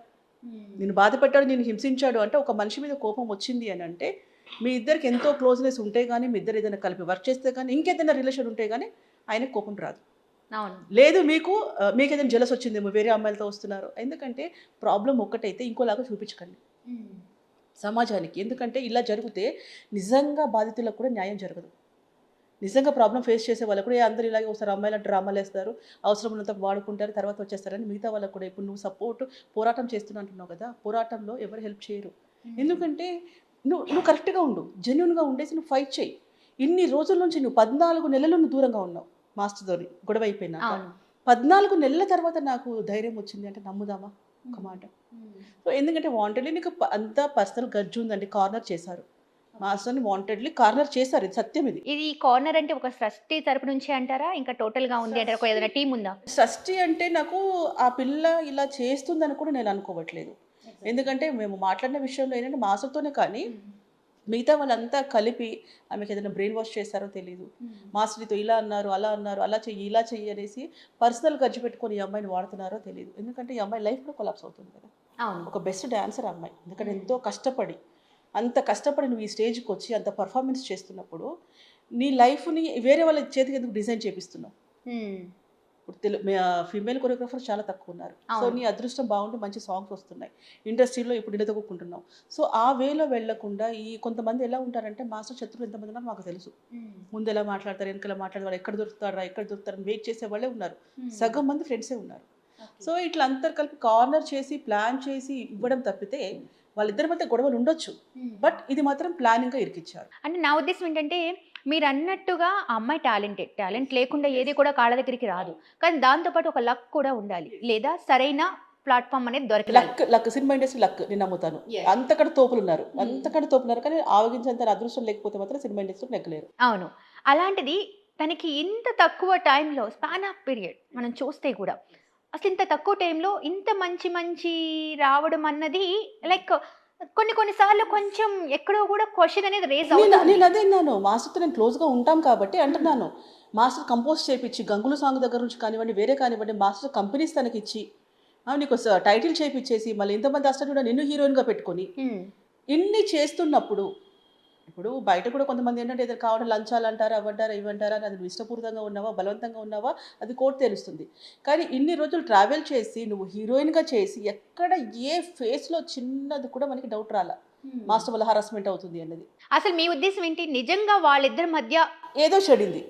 నేను బాధ పెట్టాడు, నేను హింసించాడు అంటే ఒక మనిషి మీద కోపం వచ్చింది అని అంటే మీ ఇద్దరికి ఎంతో క్లోజ్నెస్ ఉంటే కానీ, మీ ఇద్దరు ఏదైనా కలిపి వర్క్ చేస్తే కానీ, ఇంకేదైనా రిలేషన్ ఉంటే కానీ ఆయనకు కోపం రాదు. అవును. లేదు మీకు ఏదైనా జెలస్ వచ్చిందేమో వేరే అమ్మాయిలతో వస్తున్నారు. ఎందుకంటే ప్రాబ్లం ఒక్కటైతే ఇంకోలాగా చూపించకండి సమాజానికి. ఎందుకంటే ఇలా జరిగితే నిజంగా బాధితులకు కూడా న్యాయం జరగదు. నిజంగా ప్రాబ్లం ఫేస్ చేసే వాళ్ళకు కూడా అందరూ ఇలాగే ఒకసారి అమ్మాయిలు డ్రామాలు వేస్తారు, అవసరం ఉన్నంత వాడుకుంటారు, తర్వాత వచ్చేస్తారని మిగతా వాళ్ళకు కూడా ఇప్పుడు నువ్వు పోరాటం చేస్తున్నా అంటున్నావు కదా, పోరాటంలో ఎవరు హెల్ప్ చేయరు. ఎందుకంటే నువ్వు కరెక్ట్గా ఉండు, జెన్యున్గా ఉండేసి నువ్వు ఫైట్ చేయి. ఇన్ని రోజుల నుంచి నువ్వు 14 నెలలు నువ్వు దూరంగా ఉన్నావు మాస్టర్తోని గొడవ అయిపోయినాక. 14 నెలల తర్వాత నాకు ధైర్యం వచ్చింది అంటే నమ్ముదామా ఒక మాట? సో ఎందుకంటే వాంటెడ్లీ నీకు అంతా పర్సనల్ గడ్జు ఉందండి, కార్నర్ చేశారు మాస్టర్ని, వాంటెడ్లీ కార్నర్ చేశారు, ఇది సత్యం. ఇది కార్నర్ అంటే ఒక సృష్టి తరపు నుంచి అంటారా, ఇంకా టోటల్ గా ఉంది అంటారా, ఏదైనా టీం ఉందా? షష్ఠి అంటే నాకు ఆ పిల్ల ఇలా చేస్తుందని కూడా నేను అనుకోవట్లేదు. ఎందుకంటే మేము మాట్లాడిన విషయంలో ఏంటంటే మాస్టర్తోనే కానీ మిగతా వాళ్ళంతా కలిపి ఆమెకి ఏదైనా బ్రెయిన్ వాష్ చేస్తారో తెలియదు. మాస్టర్తో ఇలా అన్నారు, అలా అన్నారు, అలా చెయ్యి, ఇలా చెయ్యి అనేసి పర్సనల్ ఖర్చు పెట్టుకొని ఈ అమ్మాయిని వాడుతున్నారో తెలియదు. ఎందుకంటే ఈ అమ్మాయి లైఫ్ కూడా కొలాప్స్ అవుతుంది కదా. ఒక బెస్ట్ డాన్సర్ అమ్మాయి, ఎందుకంటే ఎంతో కష్టపడి అంత కష్టపడి నువ్వు ఈ స్టేజ్కి వచ్చి అంత పర్ఫార్మెన్స్ చేస్తున్నప్పుడు నీ లైఫ్ని వేరే వాళ్ళ చేతికి ఎందుకు డిజైన్ చేపిస్తున్నావు? ఇప్పుడు ఫీమేల్ కొరియోగ్రాఫర్స్ చాలా తక్కువ ఉన్నారు. సో నీ అదృష్టం బాగుంటే మంచి సాంగ్స్ వస్తున్నాయి ఇండస్ట్రీలో, ఇప్పుడు నిలదొక్కుంటున్నావు. సో ఆ వేలో వెళ్లకుండా ఈ కొంతమంది ఎలా ఉంటారంటే మాస్టర్ శత్రువులు ఎంతమంది ఉన్నారో మాకు తెలుసు. ముందు ఎలా మాట్లాడతారు, వెనకాల మాట్లాడతారు, వాళ్ళు ఎక్కడ దొరుకుతారని వెయిట్ చేసే వాళ్ళే ఉన్నారు. సగం మంది ఫ్రెండ్సే ఉన్నారు. సో ఇట్లా అందరు కలిపి కార్నర్ చేసి ప్లాన్ చేసి ఇవ్వడం తప్పితే వాళ్ళిద్దరి మధ్య గొడవలు ఉండొచ్చు, బట్ ఇది మాత్రం ప్లానింగ్గా ఇరికిచ్చారు. అంటే నా ఉద్దేశం ఏంటంటే మీరు అన్నట్టుగా ఆ అమ్మాయి టాలెంట్ లేకుండా ఏది కూడా కాళ్ళ దగ్గరికి రాదు, కానీ దాంతోపాటు ఒక లక్ కూడా ఉండాలి, లేదా సరైన ప్లాట్ఫామ్ అనేది దొరకాలి. లక్ సినిమా ఇండస్ట్రీ లక్ నేను నమ్ముతాను. అంతకంటే తోపులు ఉన్నారు కానీ ఆవగించేంత అదృష్టం లేకపోతే మాత్రం సినిమా ఇండస్ట్రీ నెగ్గలేరు. అవును. అలాంటిది తనకి ఇంత తక్కువ టైంలో స్పాన్ ఆఫ్ పీరియడ్ మనం చూస్తే కూడా అసలు ఇంత తక్కువ టైంలో ఇంత మంచి రావడం అన్నది లైక్ కొన్నిసార్లు కొంచెం ఎక్కడో కూడా క్వశ్చన్ అనేది రేజ్ అవుతుంది. నేను అదే అన్నాను, మాస్టర్తో నేను క్లోజ్గా ఉంటాం కాబట్టి అంటున్నాను. మాస్టర్ కంపోజ్ చేయించి గంగులు సాంగ్ దగ్గర నుంచి కానివ్వండి, వేరే కానివ్వండి, మాస్టర్ కంపెనీస్ తనకి ఇచ్చి నీకు టైటిల్ చేయించేసి మళ్ళీ ఇంతమంది అసలు కూడా నిన్ను హీరోయిన్గా పెట్టుకొని ఇన్ని చేస్తున్నప్పుడు, ఇప్పుడు బయట కూడా కొంతమంది ఏంటంటే ఏదో కావడం లంచాలు అంటారా, అవ్వంటారా, ఇవ్వంటారా, అది నువ్వు ఇష్టపూర్వకంగా ఉన్నావా, బలవంతంగా ఉన్నావా, అది కోర్టు తెలుస్తుంది. కానీ ఇన్ని రోజులు ట్రావెల్ చేసి నువ్వు హీరోయిన్గా చేసి ఎక్కడ ఏ ఫేస్లో చిన్నది కూడా మనకి డౌట్ రాలా మాస్టర్ వల్ల హరాస్మెంట్ అవుతుంది అన్నది. అసలు మీ ఉద్దేశం ఏంటి? నిజంగా వాళ్ళిద్దరి మధ్య ఏదో చెడింది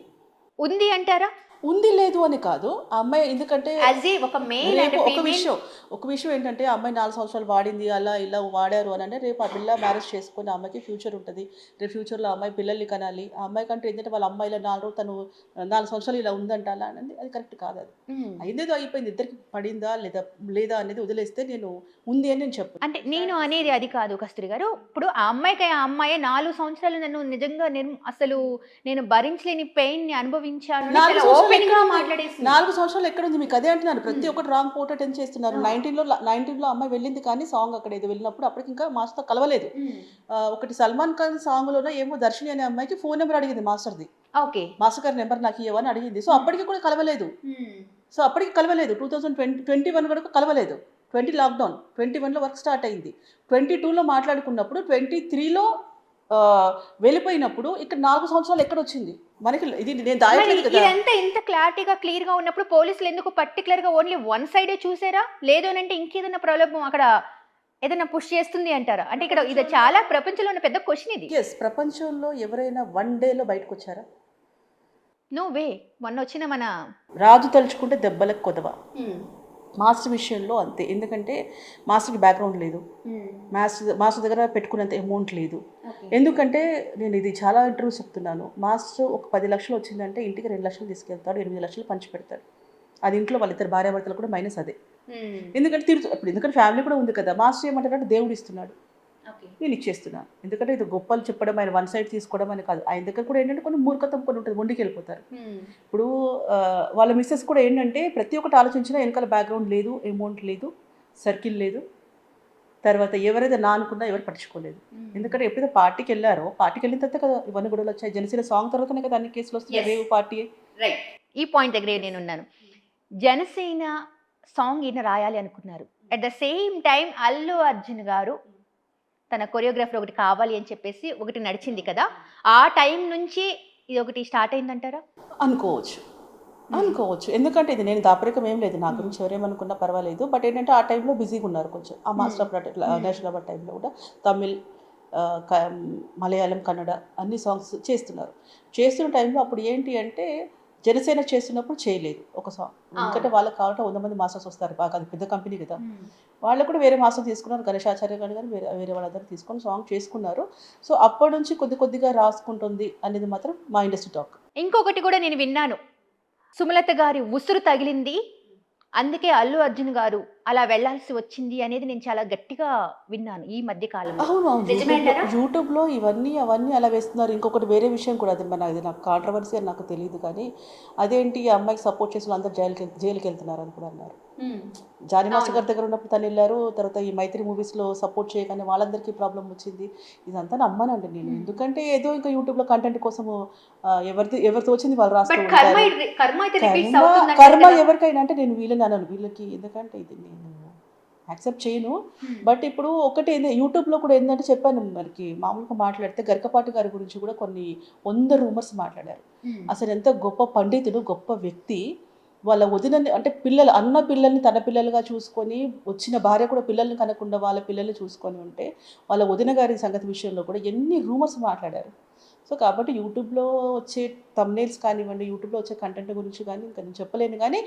ఉంది అంటారా? ఉంది లేదు అని కాదు ఆ అమ్మాయి, ఎందుకంటే ఒక విషయం ఏంటంటే ఆ అమ్మాయి 4 సంవత్సరాలు వాడింది, అలా ఇలా వాడారు అని అంటే రేపు ఆ పిల్ల మ్యారేజ్ చేసుకుని ఆ అమ్మాయికి ఫ్యూచర్ ఉంటుంది, రేపు ఫ్యూచర్లో ఆ అమ్మాయి పిల్లల్ని కనాలి. ఆ అమ్మాయి కంటే ఏంటంటే వాళ్ళ అమ్మాయిలో 4 రోజులు తను 4 సంవత్సరాలు ఇలా ఉందంట అలా అనేది అది కరెక్ట్ కాదు. అది అయిందేదో అయిపోయింది, ఇద్దరికి పడిందా లేదా అనేది వదిలేస్తే నేను ఉంది అని నేను చెప్పను. అంటే నేను అనేది అది కాదు కస్తూరి గారు. ఇప్పుడు ఆ అమ్మాయి 4 సంవత్సరాలు నన్ను నిజంగా అసలు నేను భరించలేని పెయిన్ ని అనుభవించాను. 4 సంవత్సరాలు ఎక్కడ ఉంది మీకు? అదే అంటున్నారు, ప్రతి ఒక్కటి రాంగ్ పోర్ట్ అటెండ్ చేస్తున్నారు. 19లో అమ్మాయి వెళ్ళింది కానీ సాంగ్ అక్కడ ఏదో వెళ్ళినప్పుడు అప్పటికి ఇంకా మాస్టర్తో కలవలేదు. ఒకటి సల్మాన్ ఖాన్ సాంగ్ లోనే ఏమో దర్శిని అనే అమ్మాయికి ఫోన్ నెంబర్ అడిగింది మాస్టర్ది, మాస్టర్ గారి నెంబర్ నాకు ఇవ్వని అడిగింది. సో అప్పటికి కూడా కలవలేదు. 2021 కూడా కలవలేదు. 20 లాక్డౌన్, 21లో వర్క్ స్టార్ట్ అయింది, 22లో మాట్లాడుకున్నప్పుడు 23లో వెళ్ళిపోయినప్పుడు ఇక్కడ 4 సంవత్సరాలు ఎక్కడ వచ్చింది మనకి? ఇది నేను దాయట్లేదు కదా. ఇదంతా ఇంత క్లియర్ గా ఉన్నప్పుడు పోలీసులు ఎందుకు పర్టికులర్ గా ఓన్లీ వన్ సైడే చూసారా? లేదు అని అంటే ఇంకేదైనా ప్రలోభం అక్కడ ఏదైనా పుష్ చేస్తుంది అంటారా? అంటే ఇక్కడ ఇది చాలా ప్రపంచంలో ఉన్న పెద్ద క్వశ్చన్ ఇది. ప్రపంచంలో ఎవరైనా 1 డేలో బయటకు వచ్చారా? No way. మొన్న వచ్చిన మన రాజు తలుచుకుంటే దెబ్బలకు కొదవ. మాస్టర్ విషయంలో అంతే, ఎందుకంటే మాస్టర్కి బ్యాక్గ్రౌండ్ లేదు, మాస్టర్ దగ్గర పెట్టుకునేంత అమౌంట్ లేదు. ఎందుకంటే నేను ఇది చాలా ఇంటర్వ్యూస్ చెప్తున్నాను, మాస్టర్ ఒక 10 లక్షలు వచ్చిందంటే ఇంటికి 2 లక్షలు తీసుకెళ్తాడు, 8 లక్షలు పంచి పెడతాడు. అది ఇంట్లో వాళ్ళిద్దరు భార్యాభర్తలు కూడా మైనస్ అదే. ఎందుకంటే ఎందుకంటే ఫ్యామిలీ కూడా ఉంది కదా. మాస్టర్ ఏమంటారంటే దేవుడు ఇస్తున్నాడు, నేను ఇచ్చేస్తున్నాను. ఎందుకంటే ఇది గొప్పలు చెప్పడం, ఆయన వన్ సైడ్ తీసుకోవడం అని కాదు. ఆయన దగ్గర కూడా ఏంటంటే కొన్ని మూర్ఖత్వం కొన్ని ఉంటుంది, మొండికి వెళ్ళిపోతారు. ఇప్పుడు వాళ్ళ మిస్సెస్ కూడా ఏంటంటే ప్రతి ఒక్కటి ఆలోచించినా వెనకాల బ్యాక్గ్రౌండ్ లేదు, అమౌంట్ లేదు, సర్కిల్ లేదు, తర్వాత ఎవరైతే నా అనుకున్నా ఎవరు పట్టించుకోలేదు. ఎందుకంటే ఎప్పుడైతే పార్టీకి వెళ్ళారో, పార్టీకి వెళ్ళిన తర్వాత కదా ఇవన్నీ గొడవలు వచ్చాయి. జనసేన సాంగ్ తర్వాతనే కదా అన్ని కేసులు వస్తున్నాయి, రేవు పార్టీ. రైట్, ఈ పాయింట్ దగ్గరే నేను ఉన్నాను. జనసేన సాంగ్ ఈయన రాయాలి అనుకున్నారు. At the same time Allu Arjun గారు తన కొరియోగ్రాఫర్ ఒకటి కావాలి అని చెప్పేసి ఒకటి నడిచింది కదా, ఆ టైం నుంచి ఇది ఒకటి స్టార్ట్ అయిందంటారా? అనుకోవచ్చు, అనుకోవచ్చు. ఎందుకంటే ఇది నేను దాపరికం ఏం లేదు, నా గురించి ఎవరేమనుకున్నా పర్వాలేదు. బట్ ఏంటంటే ఆ టైంలో బిజీగా ఉన్నారు కొంచెం. ఆ మాస్టర్ ఆఫ్ నేషనల్ అవార్డ్ టైంలో కూడా తమిళ్, మలయాళం, కన్నడ అన్ని సాంగ్స్ చేస్తున్నారు. చేస్తున్న టైంలో అప్పుడు ఏంటి అంటే జనసేన చేస్తున్నప్పుడు చేయలేదు ఒక సాంగ్. ఎందుకంటే వాళ్ళకి కావాలంటే 100 మంది మాస్టర్స్ వస్తారు, బాగా అది పెద్ద కంపెనీ కదా. వాళ్ళు కూడా వేరే మాస్టర్ తీసుకున్నారు, గణేశాచార్య గారు కానీ వేరే వాళ్ళందరూ తీసుకొని సాంగ్ చేసుకున్నారు. సో అప్పటి నుంచి కొద్దిగా రాసుకుంటుంది అనేది మాత్రం మా ఇండస్ట్రీ టాక్. ఇంకొకటి కూడా నేను విన్నాను, సుమలత గారి ఉసురు తగిలింది, అందుకే అల్లు అర్జున్ గారు అలా వెళ్లాల్సి వచ్చింది అనేది నేను చాలా గట్టిగా విన్నాను ఈ మధ్య కాలంలో. అవును, యూట్యూబ్లో ఇవన్నీ అవన్నీ అలా వేస్తున్నారు. ఇంకొకటి వేరే విషయం కూడా, అది నాకు కాంట్రవర్సీ అని నాకు తెలియదు కానీ, అదేంటి ఈ అమ్మాయికి సపోర్ట్ చేసిన అందరూ జైలుకి వెళ్తున్నారు అని కూడా అన్నారు. జానీ మాస్టర్ గారి దగ్గర ఉన్నప్పుడు తను వెళ్ళారు, తర్వాత ఈ మైత్రి మూవీస్లో సపోర్ట్ చేయగానే వాళ్ళందరికీ ప్రాబ్లం వచ్చింది. ఇదంతా నమ్మనండి నేను. ఎందుకంటే ఏదో ఇంకా యూట్యూబ్లో కంటెంట్ కోసము ఎవరితో వచ్చింది వాళ్ళు రాస్తూ ఉంటారు. కర్మ ఎవరికైనా అంటే నేను వీళ్ళని అనను, వీళ్ళకి ఎందుకంటే ఇది నేను యాక్సెప్ట్ చేయను. బట్ ఇప్పుడు ఒకటి యూట్యూబ్లో కూడా ఏంటంటే చెప్పాను, మనకి మామూలుగా మాట్లాడితే గరికపాటి గారి గురించి కూడా కొన్ని 100 రూమర్స్ మాట్లాడారు. అసలు ఎంత గొప్ప పండితుడు, గొప్ప వ్యక్తి. వాళ్ళ వదినని అంటే అన్న పిల్లల్ని తన పిల్లలుగా చూసుకొని, వచ్చిన భార్య కూడా పిల్లల్ని కనకుండా వాళ్ళ పిల్లల్ని చూసుకొని ఉంటే, వాళ్ళ వదిన గారి సంగతి విషయంలో కూడా ఎన్ని రూమర్స్ మాట్లాడారు. సో కాబట్టి యూట్యూబ్లో వచ్చే థంబ్నెయిల్స్ కానివ్వండి, యూట్యూబ్లో వచ్చే కంటెంట్ గురించి కానీ ఇంకా నేను చెప్పలేను. కానీ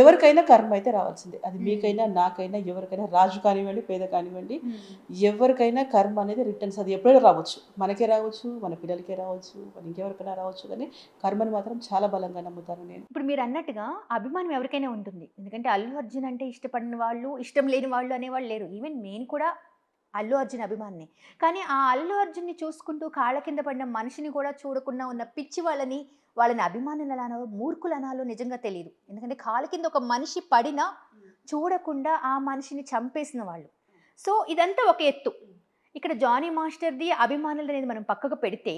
ఎవరికైనా కర్మ అయితే రావాల్సిందే, అది మీకైనా నాకైనా ఎవరికైనా, రాజు కానివ్వండి పేద కానివ్వండి, ఎవరికైనా కర్మ అనేది రిటర్న్స్ అది ఎప్పుడైనా రావచ్చు. మనకే రావచ్చు, మన పిల్లలకే రావచ్చు, మన ఇంకెవరికైనా రావచ్చు. కానీ కర్మని మాత్రం చాలా బలంగా నమ్ముతాను నేను. ఇప్పుడు మీరు అన్నట్టుగా అభిమానం ఎవరికైనా ఉంటుంది, ఎందుకంటే అల్లు అర్జున్ అంటే ఇష్టపడిన వాళ్ళు, ఇష్టం లేని వాళ్ళు అనేవాళ్ళు లేరు. ఈవెన్ నేను కూడా అల్లు అర్జున్ అభిమానిని. కానీ ఆ అల్లు అర్జున్ని చూసుకుంటూ కాళ్ళ కింద పడిన మనిషిని కూడా చూడకుండా ఉన్న పిచ్చి వాళ్ళని అభిమానులు అనాలో మూర్ఖులు అనాలో నిజంగా తెలియదు. ఎందుకంటే కాళ్ళ కింద ఒక మనిషి పడినా చూడకుండా ఆ మనిషిని చంపేసిన వాళ్ళు. సో ఇదంతా ఒక ఎత్తు. ఇక్కడ జానీ మాస్టర్ది అభిమానులు అనేది మనం పక్కకు పెడితే,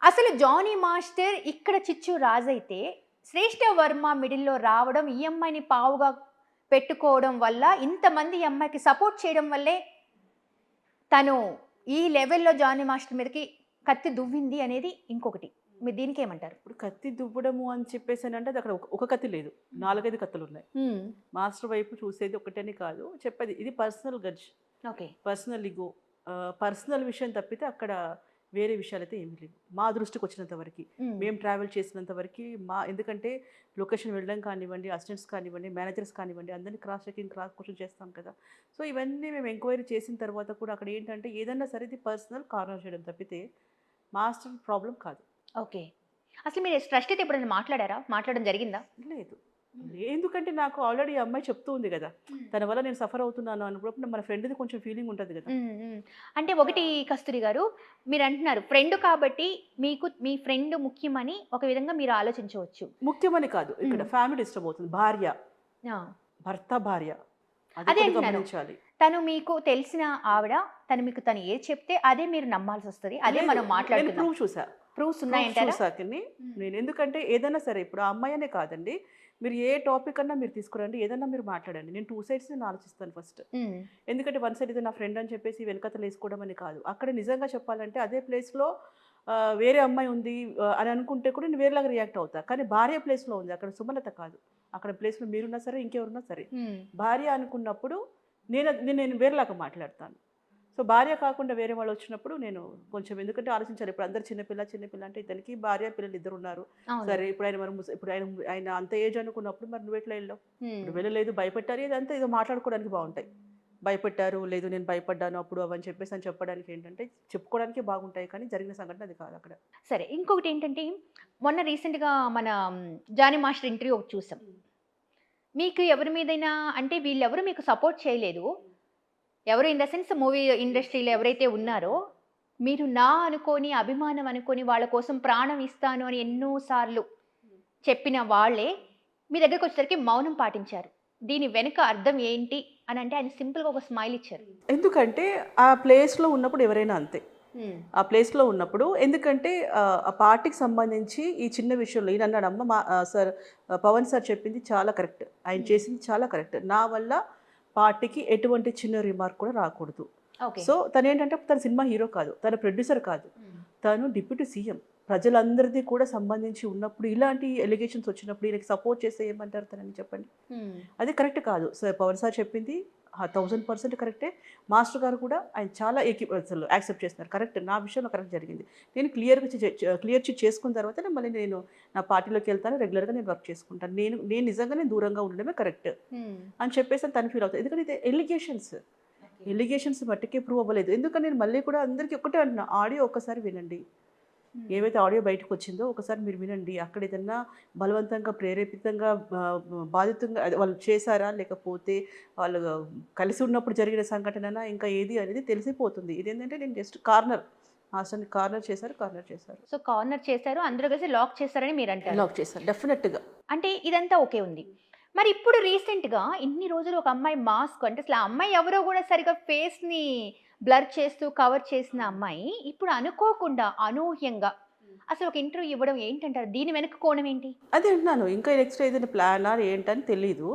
అసలు జానీ మాస్టర్ ఇక్కడ చిచ్చు రాజైతే శ్రేష్ఠ వర్మ మిడిల్లో రావడం, ఈ అమ్మాయిని పావుగా పెట్టుకోవడం వల్ల, ఇంతమంది ఈ అమ్మాయికి సపోర్ట్ చేయడం వల్లే తను ఈ లెవెల్లో జానీ మాస్టర్ మీదకి కత్తి దువ్వింది అనేది ఇంకొకటి. మీరు దీనికి ఏమంటారు? ఇప్పుడు కత్తి దువ్వడము అని చెప్పేసి అంటే అది అక్కడ ఒక కత్తి లేదు, 4-5 కత్తులు ఉన్నాయి. మాస్టర్ వైపు చూసేది ఒకటని కాదు చెప్పేది, ఇది పర్సనల్ గడ్జ్, ఓకే, పర్సనల్ ఇగో, పర్సనల్ విషయం తప్పితే అక్కడ వేరే విషయాలు అయితే ఏమీ లేవు మా దృష్టికి వచ్చినంత వరకు, మేము ట్రావెల్ చేసినంత వరకు. ఎందుకంటే లొకేషన్ వెళ్ళడం కానివ్వండి, అసిస్టెంట్స్ కానివ్వండి, మేనేజర్స్ కానివ్వండి, అందరినీ క్రాస్ చెకింగ్, క్రాస్ క్వశ్చన్ చేస్తాం కదా. సో ఇవన్నీ మేము ఎంక్వైరీ చేసిన తర్వాత కూడా అక్కడ ఏంటంటే ఏదన్నా సరే ఇది పర్సనల్ కార్నర్ చేయడం తప్పితే మాస్టర్ ప్రాబ్లం కాదు. ఓకే, అసలు మీరు ట్రస్ట్ అయితే ఎప్పుడైనా మాట్లాడడం జరిగిందా? లేదు, ఎందుకంటే నాకు ఆల్రెడీ అమ్మాయి చెప్తూ ఉంది కదా, తన వల్ల నేను సఫర్ అవుతున్నాను అన్నప్పుడు మన ఫ్రెండ్ది కొంచెం ఫీలింగ్ ఉంటుంది కదా. అంటే ఒకటి కస్తూరి గారు, మీరు అంటున్నారు ఫ్రెండ్ కాబట్టి మీకు మీ ఫ్రెండ్ ముఖ్యమని ఒక విధంగా మీరు ఆలోచించవచ్చు. ముఖ్యమని కాదు, ఇక్కడ ఫ్యామిలీ డిస్టర్బ్ అవుతుంది, భార్య భర్త భార్య, అదే గమనించాలి. తను మీకు తెలిసిన ఆవిడ, తను ఏది చెప్తే అదే మీరు నమ్మాల్సి వస్తుంది. అదే మనం మాట్లాడుతున్నాం. ప్రూఫ్స్ ఉన్నాయంటారా? నేను ఎందుకంటే ఏదైనా సరే ఇప్పుడు ఆ అమ్మాయి అనే కాదండి, మీరు ఏ టాపిక్ అన్నా మీరు తీసుకురండి, ఏదన్నా మీరు మాట్లాడండి, నేను 2 sides నేను ఆలోచిస్తాను ఫస్ట్. ఎందుకంటే 1 side ఇది నా ఫ్రెండ్ అని చెప్పేసి వెనకతలు వేసుకోవడం అని కాదు. అక్కడ నిజంగా చెప్పాలంటే అదే ప్లేస్లో వేరే అమ్మాయి ఉంది అని అనుకుంటే కూడా నేను వేరేలాగా రియాక్ట్ అవుతా. కానీ భార్య ప్లేస్లో ఉంది, అక్కడ సుమలత కాదు, అక్కడ ప్లేస్లో మీరున్నా సరే ఇంకెవరున్నా సరే, భార్య అనుకున్నప్పుడు నేను వేరేలాగా మాట్లాడతాను. సో భార్య కాకుండా వేరే వాళ్ళు వచ్చినప్పుడు నేను కొంచెం ఎందుకంటే ఆలోచించాలి. ఇప్పుడు అందరు చిన్నపిల్ల అంటే ఇతనికి భార్య పిల్లలు 2 ఉన్నారు. సరే ఇప్పుడు ఆయన అంత ఏజ్ అనుకున్నప్పుడు మరి నువ్వు ఎట్లా వెళ్ళావు? ఇప్పుడు వెళ్ళలేదు, భయపెట్టారు, ఇదంతా ఏదో మాట్లాడుకోవడానికి బాగుంటాయి. భయపెట్టారు, లేదు నేను భయపడ్డాను అప్పుడు అవని చెప్పేసి అని చెప్పడానికి ఏంటంటే చెప్పుకోవడానికి బాగుంటాయి, కానీ జరిగిన సంఘటన అది కాదు అక్కడ. సరే, ఇంకొకటి ఏంటంటే మొన్న రీసెంట్గా మన జానీ మాస్టర్ ఇంటర్వ్యూ ఒకటి చూసాం. మీకు ఎవరి మీదైనా అంటే వీళ్ళెవరు మీకు సపోర్ట్ చేయలేదు, ఎవరు ఇన్ ద సెన్స్ మూవీ ఇండస్ట్రీలో ఎవరైతే ఉన్నారో, మీరు నా అనుకోని, అభిమానం అనుకోని వాళ్ళ కోసం ప్రాణం ఇస్తాను అని ఎన్నో సార్లు చెప్పిన వాళ్ళే మీ దగ్గరకొచ్చేసరికి మౌనం పాటించారు. దీని వెనుక అర్థం ఏంటి అనంటే ఆయన సింపుల్‌గా ఒక స్మైల్ ఇచ్చారు. ఎందుకంటే ఆ ప్లేస్‌లో ఉన్నప్పుడు ఎవరైనా అంతే. ఆ ప్లేస్‌లో ఉన్నప్పుడు ఎందుకంటే ఆ పార్టీకి సంబంధించి ఈ చిన్న విషయంలో ఈయనన్నాడు అమ్మ సార్ పవన్ సార్ చెప్పింది చాలా కరెక్ట్. ఆయన చేసింది చాలా కరెక్ట్. నా వల్ల పార్టీకి ఎటువంటి చిన్న రిమార్క్ కూడా రాకూడదు. ఓకే. సో తనేంటంటే తన సినిమా హీరో కాదు. తన ప్రొడ్యూసర్ కాదు. తను డిప్యూటీ సీఎం. ప్రజలందరిది కూడా సంబంధించి ఉన్నప్పుడు ఇలాంటి ఎలిగేషన్స్ వచ్చినప్పుడు ఈయనకి సపోర్ట్ చేస్తే ఏమంటారు తనని చెప్పండి. అది కరెక్ట్ కాదు. సార్ పవన్ సార్ చెప్పింది 1000% కరెక్టే. మాస్టర్ గారు కూడా ఆయన చాలా అసలు యాక్సెప్ట్ చేస్తున్నారు. కరెక్ట్, నా విషయంలో కరెక్ట్ జరిగింది. నేను క్లియర్ చేసుకున్న తర్వాత మళ్ళీ నేను నా పార్టీలోకి వెళ్తాను, రెగ్యులర్గా నేను వర్క్ చేసుకుంటాను. నేను నిజంగానే దూరంగా ఉండడమే కరెక్ట్ అని చెప్పేసి తను ఫీల్ అవుతుంది. ఎందుకంటే ఇది ఎలిగేషన్స్ మట్టుకే ప్రూవ్ అవ్వలేదు. ఎందుకంటే నేను మళ్ళీ కూడా అందరికీ ఒకటే అంటున్నా, ఆడియో ఒక్కసారి వినండి. ఏవైతే ఆడియో బయటకు వచ్చిందో ఒకసారి మీరు వినండి. అక్కడ ఏదన్నా బలవంతంగా ప్రేరేపితంగా బాధితంగా వాళ్ళు చేశారా, లేకపోతే వాళ్ళు కలిసి ఉన్నప్పుడు జరిగిన సంఘటన ఇంకా ఏది అనేది తెలిసిపోతుంది. ఇదేంటంటే నేను జస్ట్ మాస్టర్ని కార్నర్ చేశారు. సో కార్నర్ చేశారు. అందరూ కలిసి లాక్ చేశారని మీరంటారు. లాక్ చేశారు డెఫినెట్గా. అంటే ఇదంతా ఓకే ఉంది. మరి ఇప్పుడు రీసెంట్‌గా ఇన్ని రోజులు ఒక అమ్మాయి మాస్క్ అంటే అసలు ఆ అమ్మాయి ఎవరో కూడా సరిగ్గా ఫేస్‌ని బ్లర్ చేస్తూ కవర్ చేసిన అమ్మాయి ఇప్పుడు అనుకోకుండా అనూహ్యంగా అసలు ఒక ఇంటర్వ్యూ ఇవ్వడం ఏంటంటారు? దీని వెనక కోణం ఏంటి? అదే అంటున్నాను. ఇంకా నెక్స్ట్ ఏదైనా ప్లానా ఏంటని తెలీదు.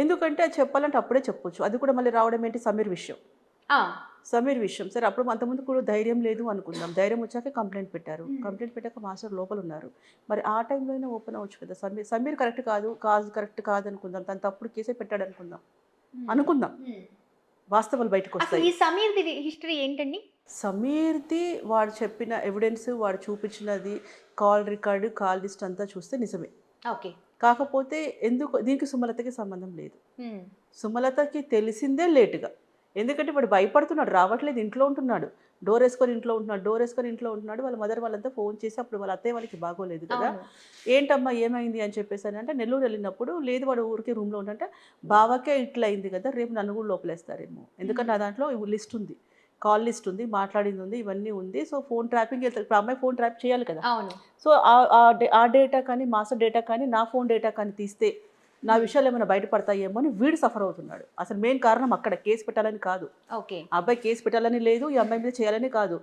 ఎందుకంటే అది చెప్పాలంటే అప్పుడే చెప్పొచ్చు. అది కూడా మళ్ళీ రావడం ఏంటి సమీర్ విషయం. సరే అప్పుడు అంతకుముందు కూడా ధైర్యం లేదు అనుకుందాం. ధైర్యం వచ్చాక కంప్లైంట్ పెట్టాక మాస్టర్ లోపల ఉన్నారు. మరి ఆ టైంలో అయినా ఓపెన్ అవ్వచ్చు కదా. సమీర్ కరెక్ట్ కాదు అనుకుందాం. తను తప్పుడు కేసే పెట్టాడు అనుకుందాం. వాస్తవాలు బయటకు వస్తాయి. ఈ సమీర్‌ది హిస్టరీ ఏంటండి? సమీర్ది వాడు చెప్పిన ఎవిడెన్స్, వాడు చూపించినది కాల్ రికార్డు, కాల్ లిస్ట్ అంతా చూస్తే నిజమే. ఓకే. కాకపోతే దీనికి సుమలతకి సంబంధం లేదు. సుమలతకి తెలిసిందే లేటుగా. ఎందుకంటే వాడు భయపడుతున్నాడు, రావట్లేదు, ఇంట్లో ఉంటున్నాడు. డోర్ వేసుకొని ఇంట్లో ఉంటున్నాడు. వాళ్ళ మదర్ వాళ్ళంతా ఫోన్ చేసి అప్పుడు వాళ్ళ అత్తయ్య వాళ్ళకి బాగోలేదు కదా. ఏంటమ్మా ఏమైంది అని చెప్పేసి అంటే నెల్లూరు వెళ్ళినప్పుడు లేదు వాడు ఊరికే రూమ్లో ఉంటే బావకే ఇట్లా అయింది కదా, రేపు నన్ను కూడా లోపలేస్తారేమో. ఎందుకంటే నా దాంట్లో లిస్ట్ ఉంది, కాల్ లిస్ట్ ఉంది, మాట్లాడింది ఉంది, ఇవన్నీ ఉంది. సో ఫోన్ ట్రాపింగ్ వెళ్తారు. ఇప్పుడు అమ్మాయి ఫోన్ ట్రాప్ చేయాలి కదా. సో ఆ డేటా కానీ మాస్టర్ డేటా కానీ నా ఫోన్ డేటా కానీ తీస్తే నా విషయాలు ఏమైనా బయటపడతాయేమో అని వీడు సఫర్ అవుతున్నాడు. అసలు మెయిన్ కారణం అక్కడ కేసు పెట్టాలని కాదు. అబ్బాయి కేసు పెట్టాలని లేదు, ఈ అమ్మాయి మీద చేయాలని కాదు.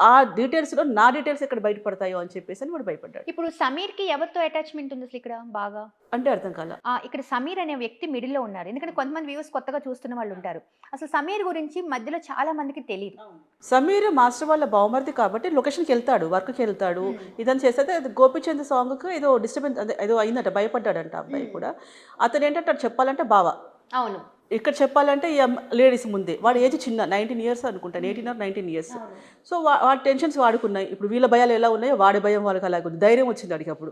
ఆ డీటెయిల్స్లో నా డీటెయిల్స్ ఎక్కడ బయటపడతాయో అని చెప్పేసి అని వాడు భయపడ్డాడు. ఇప్పుడు సమీర్‌కి ఎవరితో అటాచ్మెంట్ ఉంది అసలు ఇక్కడ బాగా? అంటే అర్థం కాల. ఇక్కడ సమీర్ అనే వ్యక్తి మిడిల్లో ఉన్నారు. ఎందుకంటే కొంతమంది వ్యూవర్స్ కొత్తగా చూస్తున్న వాళ్ళు ఉంటారు. అసలు సమీర్ గురించి మధ్యలో చాలా మందికి తెలియదు. సమీర్ మాస్టర్ వాళ్ళ బావమరిది కాబట్టి లొకేషన్కి వెళ్తాడు, వర్క్కి వెళ్తాడు. ఇదని చేస్తే గోపిచంద్ సాంగ్కి ఏదో డిస్టర్బెన్స్ ఏదో అయిందట, భయపడ్డాడంట అబ్బాయి కూడా. అతను ఏంటంటే అటు చెప్పాలంటే బావ, అవును, ఇక్కడ చెప్పాలంటే ఈ లేడీస్ ముందే. వాడు ఏజ్ చిన్న 19 ఇయర్స్ అనుకుంటాను, 18 or 19 ఇయర్స్. సో వాడి టెన్షన్స్ వాడుకున్నాయి. ఇప్పుడు వీళ్ళ భయాలు ఎలా ఉన్నాయో వాడి భయం వాళ్ళకి అలాగే ఉంది. ధైర్యం వచ్చింది వాడికి అప్పుడు.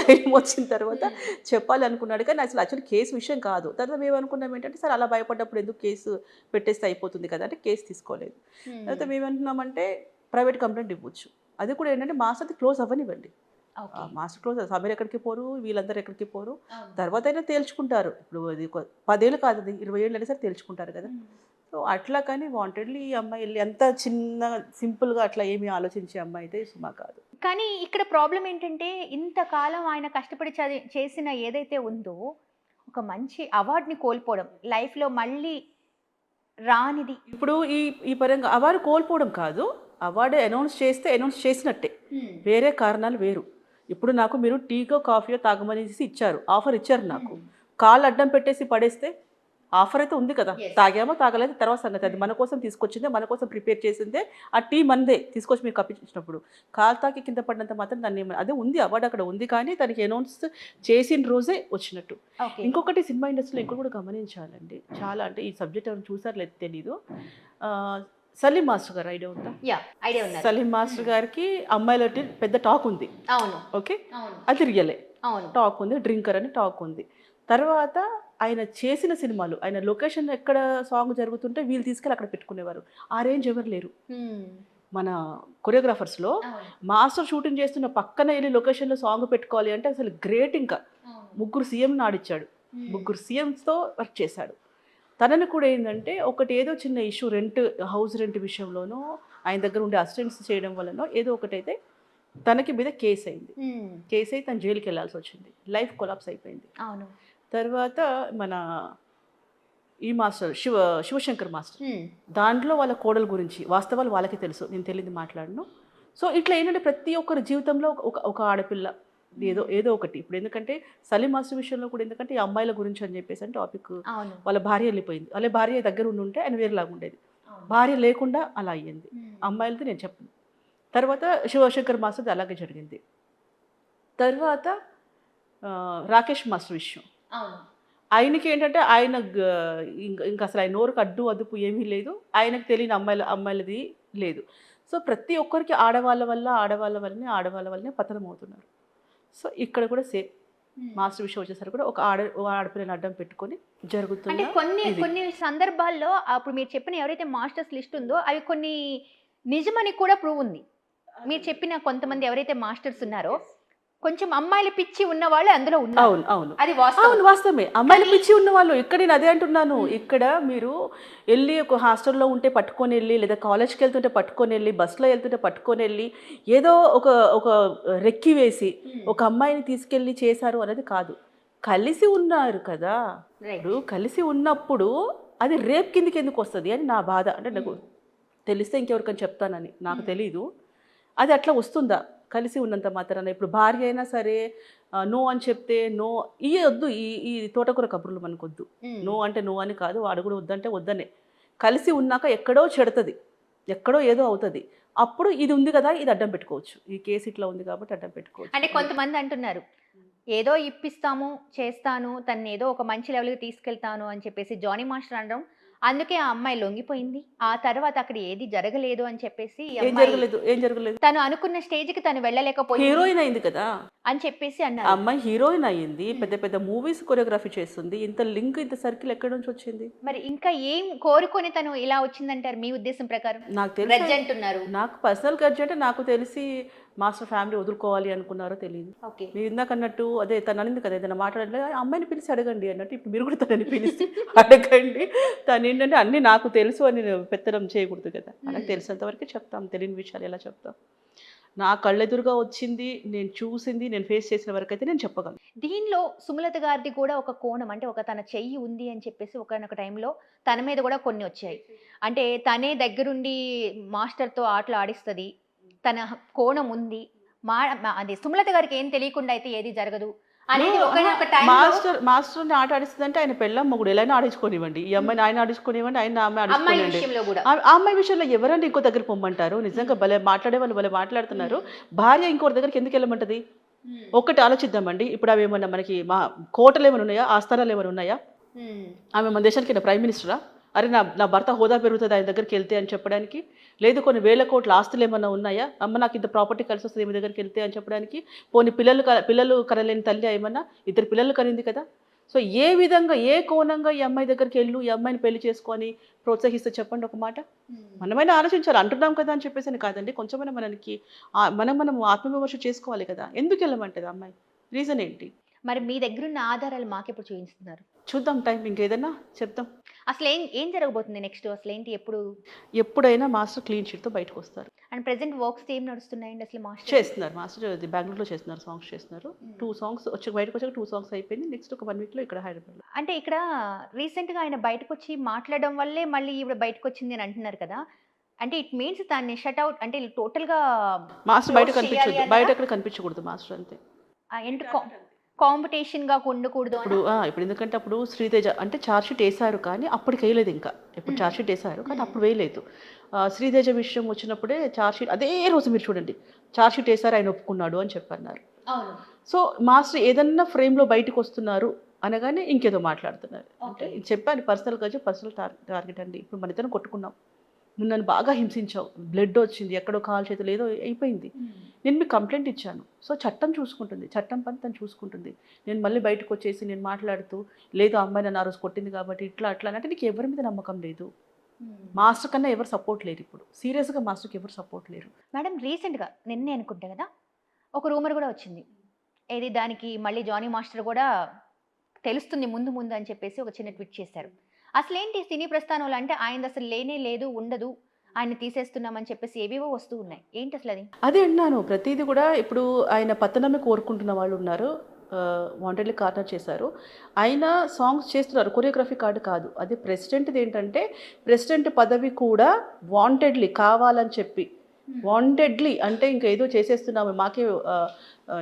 ధైర్యం వచ్చిన తర్వాత చెప్పాలి అనుకున్నాడు. కానీ అసలు యాక్చువల్లీ కేసు విషయం కాదు. తర్వాత మేము అనుకున్నాం ఏంటంటే సరే అలా భయపడ్డప్పుడు ఎందుకు కేసు పెట్టేస్తే అయిపోతుంది కదా అంటే కేసు తీసుకోలేదు. తర్వాత మేమేమంటున్నామంటే ప్రైవేట్ కంప్లైంట్ ఇవ్వచ్చు. అది కూడా ఏంటంటే మాస్టర్ది క్లోజ్ అవ్వనివ్వండి. మాస్టర్ క్లోజ్, సమీర్ ఎక్కడికి పోరు, వీళ్ళందరూ ఎక్కడికి పోరు. తర్వాత అయినా తేల్చుకుంటారు. ఇప్పుడు అది 10 ఏళ్ళు కాదు, 20 ఏళ్ళు అయినా సరే తేల్చుకుంటారు కదా. సో అట్లా కానీ వాంటెడ్లీ ఈ అమ్మాయి వెళ్ళి ఎంత చిన్న సింపుల్గా అట్లా ఏమీ ఆలోచించే అమ్మాయి అయితే సుమా కాదు. కానీ ఇక్కడ ప్రాబ్లం ఏంటంటే ఇంతకాలం ఆయన కష్టపడి చేసిన ఏదైతే ఉందో ఒక మంచి అవార్డుని కోల్పోవడం, లైఫ్లో మళ్ళీ రానిది. ఇప్పుడు ఈ పరంగా అవార్డు కోల్పోవడం కాదు, అవార్డు అనౌన్స్ చేసినట్టే. వేరే కారణాలు వేరు. ఇప్పుడు నాకు మీరు టీకో కాఫీయో తాగమనేసి ఇచ్చారు, ఆఫర్ ఇచ్చారు. నాకు కాళ్ళు అడ్డం పెట్టేసి పడేస్తే ఆఫర్ అయితే ఉంది కదా, తాగామో తాగలేదు తర్వాత సంగతి. అది మన కోసం తీసుకొచ్చిందే, మన కోసం ప్రిపేర్ చేసిందే, ఆ టీ మందే తీసుకొచ్చి మీకు కప్పించినప్పుడు కాలు తాకి కింద పడినంత మాత్రం దాన్ని అదే ఉంది, అవార్డు అక్కడ ఉంది. కానీ దానికి అనౌన్స్ చేసిన రోజే వచ్చినట్టు. ఇంకొకటి సినిమా ఇండస్ట్రీలో ఇంకొకటి కూడా గమనించాలండి చాలా, అంటే ఈ సబ్జెక్ట్ ఎవరు చూసారు లేదు తెలీదు. సలీం మాస్టర్ గారు ఐడియా ఉందా? సలీం మాస్టర్ గారికి అమ్మాయిల పెద్ద టాక్ ఉంది. ఓకే, అది రియలే టాక్ ఉంది, డ్రింకర్ అని టాక్ ఉంది. తర్వాత ఆయన చేసిన సినిమాలు, ఆయన లొకేషన్ ఎక్కడ సాంగ్ జరుగుతుంటే వీళ్ళు తీసుకెళ్ళి అక్కడ పెట్టుకునేవారు. ఆ రేంజ్ ఎవరు లేరు మన కొరియోగ్రాఫర్స్లో. మాస్టర్ షూటింగ్ చేస్తున్న పక్కన వెళ్ళి లొకేషన్లో సాంగ్ పెట్టుకోవాలి అంటే అసలు గ్రేట్. ఇంకా 3 సీఎంని ఆడిచ్చాడు, 3 సీఎంస్తో వర్క్ చేశాడు. తనని కూడా ఏంటంటే ఒకటి ఏదో చిన్న ఇష్యూ హౌస్ రెంట్ విషయంలోనో ఆయన దగ్గర ఉండే అసిస్టెంట్స్ చేయడం వల్లనో ఏదో ఒకటైతే తనకి మీద కేసు అయింది. కేసు అయి తను జైలుకి వెళ్ళాల్సి వచ్చింది. లైఫ్ కొలాప్స్ అయిపోయింది. అవును. తర్వాత మన ఈ మాస్టర్ శివశంకర్ మాస్టర్ దాంట్లో వాళ్ళ కోడల గురించి వాస్తవాలు వాళ్ళకి తెలుసు, నేను తెలియదు మాట్లాడను. సో ఇట్లా ఏంటంటే ప్రతి ఒక్కరి జీవితంలో ఒక ఆడపిల్ల ఏదో ఒకటి. ఇప్పుడు ఎందుకంటే సలీం మాస్టర్ విషయంలో కూడా ఎందుకంటే ఈ అమ్మాయిల గురించి అని చెప్పేసి అని టాపిక్, వాళ్ళ భార్య వెళ్ళిపోయింది, వాళ్ళ భార్య దగ్గర ఉంటే ఆయన వేరేలాగా ఉండేది, భార్య లేకుండా అలా అయ్యింది. అమ్మాయిలది నేను చెప్పను. తర్వాత శివశంకర్ మాస్టర్ది అలాగే జరిగింది. తర్వాత రాకేష్ మాస్టర్ విషయం, ఆయనకి ఏంటంటే ఆయన ఇంకా అసలు ఆయన నోరుకు అదుపు ఏమీ లేదు, ఆయనకు తెలియని అమ్మాయిలది లేదు. సో ప్రతి ఒక్కరికి ఆడవాళ్ళ వల్లనే పతనం అవుతున్నారు. సో ఇక్కడ కూడా సేమ్ మాస్టర్ విషయం వచ్చేసరికి కూడా ఒక ఆడపిల్లని అడ్డం పెట్టుకొని జరుగుతుంది. అంటే కొన్ని సందర్భాల్లో అప్పుడు మీరు చెప్పిన ఎవరైతే మాస్టర్స్ లిస్ట్ ఉందో అవి కొన్ని నిజమని కూడా ప్రూవ్ ఉంది. మీరు చెప్పిన కొంతమంది ఎవరైతే మాస్టర్స్ ఉన్నారో కొంచెం అమ్మాయిల పిచ్చి ఉన్న వాళ్ళు అందులో ఉన్నారు. అవును అది వాస్తవమే. అమ్మాయిల పిచ్చి ఉన్న వాళ్ళు ఇక్కడ, నేను అదే అంటున్నాను. ఇక్కడ మీరు వెళ్ళి ఒక హాస్టల్లో ఉంటే పట్టుకొని వెళ్ళి, లేదా కాలేజ్కి వెళ్తుంటే పట్టుకొని వెళ్ళి, బస్సులో వెళ్తుంటే పట్టుకొని వెళ్ళి ఏదో ఒక రెక్కి వేసి ఒక అమ్మాయిని తీసుకెళ్ళి చేశారు అనేది కాదు. కలిసి ఉన్నారు కదా, ఇప్పుడు కలిసి ఉన్నప్పుడు అది రేప్ కిందకి ఎందుకు వస్తుంది అని నా బాధ. అంటే నాకు తెలిస్తే ఇంకెవరికని చెప్తానని, నాకు తెలీదు అది అట్లా వస్తుందా కలిసి ఉన్నంత మాత్రాన. ఇప్పుడు భార్య అయినా సరే నో అని చెప్తే నో, వద్దు, ఈ తోటకూర కబుర్లు మనకొద్దు. నో అంటే నో అని కాదు, వాడు కూడా వద్దంటే వద్దనే. కలిసి ఉన్నాక ఎక్కడో చెడుతుంది, ఎక్కడో ఏదో అవుతుంది, అప్పుడు ఇది ఉంది కదా ఇది అడ్డం పెట్టుకోవచ్చు. ఈ కేసు ఇట్లా ఉంది కాబట్టి అడ్డం పెట్టుకోవచ్చు. అంటే కొంతమంది అంటున్నారు ఏదో ఇప్పిస్తాము చేస్తాను, తను ఏదో ఒక మంచి లెవెల్కి తీసుకెళ్తాను అని చెప్పేసి జానీ మాస్టర్ అనడం, అందుకే ఆ అమ్మాయి లొంగిపోయింది. ఆ తర్వాత అక్కడ ఏది జరగలేదు అని చెప్పేసి ఏం జరగలేదు తను అనుకున్న స్టేజ్కి తను వెళ్ళలేకపోయింది, హీరోయిన్ అయింది కదా అని చెప్పేసి అన్నారు. అమ్మాయి హీరోయిన్ అయ్యింది, పెద్ద మూవీస్ కొరియోగ్రఫీ చేస్తుంది. ఇంత లింక్, ఇంత సర్కిల్ ఎక్కడి నుంచి వచ్చింది? మరి ఇంకా ఏం కోరుకొని తను ఇలా వచ్చిందంటారు మీ ఉద్దేశం ప్రకారం? నాకు తెలిసి అంటున్నారు, నాకు పర్సనల్ గడ్జ్ అంటే నాకు తెలిసి మాస్టర్ ఫ్యామిలీ వదులుకోవాలి అనుకున్నారో తెలియదు. మీరు ఇందాక అన్నట్టు అదే తను అనింది కదా, ఏదైనా మాట్లాడలే అమ్మాయిని పిలిచి అడగండి అన్నట్టు, ఇప్పుడు మీరు కూడా తనని పిలిచి అడగండి. తను ఏంటంటే అన్నీ నాకు తెలుసు అని పెత్తనం చేయకూడదు కదా, నాకు తెలిసినంత వరకే చెప్తాం, తెలియని విషయాలు ఎలా చెప్తాం. నా కళ్ళెదురుగా వచ్చింది, నేను చూసింది, నేను ఫేస్ చేసిన వరకు అయితే నేను చెప్పగలను. దీనిలో సుమలత గారిది కూడా ఒక కోణం, అంటే ఒక తన చెయ్యి ఉంది అని చెప్పేసి ఒకనొక టైంలో తన మీద కూడా కొన్ని వచ్చాయి. అంటే తనే దగ్గరుండి మాస్టర్తో ఆటలు ఆడిస్తుంది, తన కోణం ఉంది, అది సుమలత గారికి ఏం తెలియకుండా అయితే ఏది జరగదు అనేది ఒకనొక టైం. మాస్టర్ని ఆట ఆడిస్తుందంటే ఆయన పెళ్ళం మొగుడు ఎలా ఆడించుకోనివ్వండి, ఈ అమ్మాయిని ఆయన ఆడించుకోనివ్వండి, ఆయన అమ్మాయి విషయంలో కూడా. ఆ అమ్మాయి విషయంలో ఎవరండి ఇంకో దగ్గర పొమ్మంటారు? నిజంగా భలే మాట్లాడే వాళ్ళు భలే మాట్లాడుతున్నారు. భార్య ఇంకోటి దగ్గరికి ఎందుకు వెళ్ళమంటది? ఒక్కటి ఆలోచిద్దామండి. ఇప్పుడు అవి ఏమన్నా మనకి మా కోటలు ఏమైనా ఉన్నాయా, ఆస్థానాలు ఏమైనా ఉన్నాయా? ఆమె మన దేశానికి ప్రైమ్ మినిస్టరా? అరే నా భర్త హోదా పెరుగుతుంది ఆయన దగ్గరికి వెళ్తే అని చెప్పడానికి? లేదు కొన్ని వేల కోట్ల ఆస్తులు ఏమన్నా ఉన్నాయా? అమ్మ నాకు ఇంత ప్రాపర్టీ కలిసి వస్తుంది మీ దగ్గరికి వెళ్తే అని చెప్పడానికి? పోనీ పిల్లలు కనలేని తల్లి ఏమన్నా? 2 పిల్లలు కనింది కదా. సో ఏ విధంగా, ఏ కోణంగా ఈ అమ్మాయి దగ్గరికి వెళ్ళు, ఈ అమ్మాయిని పెళ్లి చేసుకొని ప్రోత్సహిస్తే చెప్పండి ఒక మాట. మనమైనా ఆలోచించాలి. అంటున్నాం కదా అని చెప్పేసి అని కాదండి, కొంచెమైనా మనం ఆత్మవిమర్శ చేసుకోవాలి కదా. ఎందుకు వెళ్ళమంటది అమ్మాయి? రీజన్ ఏంటి? మరి మీ దగ్గర ఉన్న ఆధారాలు మాకెప్పుడు చూపిస్తున్నారు? చూద్దాం టైం, ఇంకేదన్నా చెప్తాం. అసలు ఏం జరగబోతుంది నెక్స్ట్? అసలు ఏంటి, ఎప్పుడైనా మాస్టర్ క్లీన్ షీట్తో బయటకు వస్తారు. అండ్ ప్రెసెంట్ వర్క్స్ ఏం నడుస్తున్నాయండి అసలు? చేస్తున్నారు మాస్టర్ బెంగళూరులో చేస్తున్నారు, సాంగ్స్ చేస్తున్నారు. 2 సాంగ్స్ బయటకు వచ్చాక 2 సాంగ్స్ అయిపోయింది. నెక్స్ట్ ఒక 1 వీక్లో ఇక్కడ హైదరాబాద్లో. అంటే ఇక్కడ రీసెంట్గా ఆయన బయటకు వచ్చి మాట్లాడడం వల్లే మళ్ళీ ఈవిడ బయటకు వచ్చింది అని అంటున్నారు కదా. అంటే ఇట్ మీన్స్ దాన్ని షట్ అవుట్, అంటే టోటల్గా మాస్టర్ బయట కనిపించకూడదు, బయట ఎక్కడ కనిపించకూడదు మాస్టర్, అంతే. కాంపిటీషన్ గా ఉండకూడదు. ఇప్పుడు ఎందుకంటే అప్పుడు శ్రీతేజ అంటే ఛార్జ్షీట్ వేశారు కానీ అప్పటికి వేయలేదు. ఇంకా ఇప్పుడు ఛార్జ్షీట్ వేశారు కానీ అప్పుడు వేయలేదు. శ్రీతేజ విషయం వచ్చినప్పుడే ఛార్జ్షీట్, అదే రోజు మీరు చూడండి ఛార్జ్షీట్ వేశారు, ఆయన ఒప్పుకున్నాడు అని చెప్పన్నారు. సో మాస్టర్ ఏదన్నా ఫ్రేమ్లో బయటకు వస్తున్నారు అనగానే ఇంకేదో మాట్లాడుతున్నారు. అంటే చెప్పాను పర్సనల్ టార్గెట్ అండి. ఇప్పుడు మన ఇద్దరం కొట్టుకున్నాం, నువ్వు నన్ను బాగా హింసించావు, బ్లడ్ వచ్చింది, ఎక్కడో కాలు చేతులు ఏదో అయిపోయింది, నేను మీకు కంప్లైంట్ ఇచ్చాను. సో చట్టం చూసుకుంటుంది, చట్టం పని తను చూసుకుంటుంది. నేను మళ్ళీ బయటకు వచ్చేసి నేను మాట్లాడుతూ లేదు అమ్మాయి నన్ను ఆ రోజు కొట్టింది కాబట్టి ఇట్లా అంటే నీకు ఎవరి మీద నమ్మకం లేదు. మాస్టర్ కన్నా ఎవరు సపోర్ట్ లేరు. ఇప్పుడు సీరియస్గా మాస్టర్కి ఎవరు సపోర్ట్ లేరు. మేడం రీసెంట్గా నిన్నే అనుకుంటా కదా ఒక రూమర్ కూడా వచ్చింది, ఏది దానికి మళ్ళీ జానీ మాస్టర్ కూడా తెలుస్తుంది ముందు అని చెప్పేసి ఒక చిన్న ట్వీట్ చేశారు. అసలేంటి సినీ ప్రస్థానంలో అంటే ఆయనది అసలు లేనే లేదు, ఉండదు. ఆయన్ని తీసేస్తున్నామని చెప్పేసి ఏవేవో వస్తూ ఉన్నాయి. ఏంటి అసలది? అదే అంటున్నాను. ప్రతీది కూడా ఇప్పుడు ఆయన పతనమే కోరుకుంటున్న వాళ్ళున్నారు. వాంటెడ్‌లీ కార్నర్ చేశారు. ఆయన సాంగ్స్ చేస్తున్నారు. కొరియోగ్రఫీ కార్డ్ కాదు. అది ప్రెసిడెంట్‌దేంటంటే, ప్రెసిడెంట్ పదవి కూడా వాంటెడ్‌లీ కావాలని చెప్పి, వాంటెడ్‌లీ అంటే ఇంక ఏదో చేసేస్తున్నాము మాకే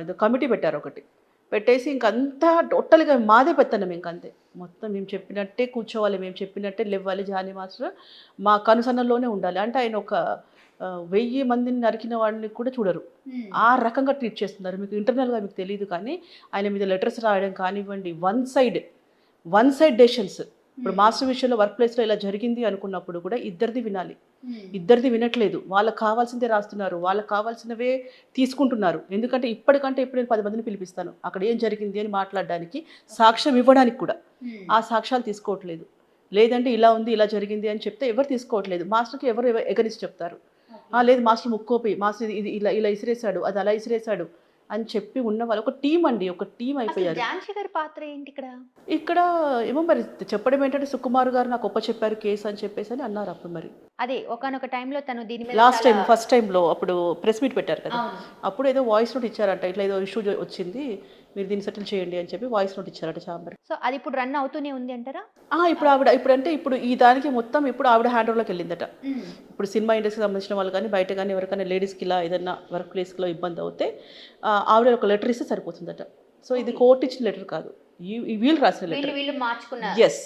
ఏదో కమిటీ పెట్టారొకటి. పెట్టేసి ఇంకంతా టోటల్‌గా మాదే పెత్తనం ఇంకంతే. మొత్తం మేము చెప్పినట్టే కూర్చోవాలి, మేము చెప్పినట్టే లెవ్వాలి జానీ మాస్టర్. మా కనుసన్నల్లోనే ఉండాలి. అంటే ఆయన ఒక 1000 మందిని నరికిన వాడిని కూడా చూడరు. ఆ రకంగా ట్రీట్ చేస్తున్నారు. మీకు ఇంటర్నల్‌గా మీకు తెలీదు కానీ, ఆయన మీద లెటర్స్ రాయడం కానివ్వండి, వన్ సైడ్ డెసిషన్స్. ఇప్పుడు మాస్టర్ విషయంలో వర్క్ ప్లేస్‌లో ఇలా జరిగింది అనుకున్నప్పుడు కూడా ఇద్దరిది వినాలి. ఇద్దరిది వినట్లేదు. వాళ్ళకి కావాల్సిందే రాస్తున్నారు. వాళ్ళకి కావాల్సినవే తీసుకుంటున్నారు. ఎందుకంటే ఇప్పటికంటే ఇప్పుడు నేను 10 మందిని పిలిపిస్తాను. అక్కడ ఏం జరిగింది అని మాట్లాడడానికి, సాక్ష్యం ఇవ్వడానికి కూడా. ఆ సాక్ష్యాలు తీసుకోవట్లేదు. లేదంటే ఇలా ఉంది, ఇలా జరిగింది అని చెప్తే ఎవరు తీసుకోవట్లేదు. మాస్టర్‌కి ఎవరు ఎగనిస్ట్ చెప్తారు. లేదు మాస్టర్ ముక్కోపి, మాస్టర్ ఇది ఇలా ఇలా ఇసిరేసాడు, అది అలా ఇసిరేసాడు అని చెప్పి ఉన్నవాళ్ళు ఒక టీమ్ అండి. ఒక టీమ్ అసలు అయిపోయారు. ఝాన్సీ గారి పాత్ర ఏంటి ఇక్కడ? ఇక్కడ ఏమో మరి చెప్పడం ఏంటంటే, సుకుమార్ గారు నాకు చెప్పారు కేసు అని చెప్పేసి అన్నారు అప్పుడు మరి. అదే ఒకానొక టైంలో తను దీని మీద లాస్ట్ టైం చాలా ఫస్ట్ టైంలో అప్పుడు ప్రెస్ మీట్ పెట్టారు కదా. అవును. అప్పుడు ఏదో వాయిస్ నోట్ ఇచ్చారంట. ఇట్లా ఏదో ఇష్యూ వచ్చింది, మీరు దీన్ని సెటిల్ చేయండి అని చెప్పి వాయిస్ నోట్ ఇచ్చారట ఛాంబర్. సో అది ఇప్పుడు రన్ అవుతూనే ఉంది అంటారా? ఇప్పుడు ఆవిడ ఇప్పుడు ఈ దానికి మొత్తం ఇప్పుడు ఆవిడ హ్యాండ్ ఓవర్లోకి వెళ్ళిందట. ఇప్పుడు సినిమా ఇండస్ట్రీకి సంబంధించిన వాళ్ళు కానీ, బయట కానీ ఎవరికైనా లేడీస్కి ఇలా ఏదైనా వర్క్ ప్లేస్లో ఇబ్బంది అవుతే ఆవిడ ఒక లెటర్ ఇస్తే సరిపోతుందట. సో ఇది కోర్టు ఇచ్చిన లెటర్ కాదు, వీళ్ళు రాసిన లెటర్. వీళ్ళు మార్చుకున్నారు. ఎస్,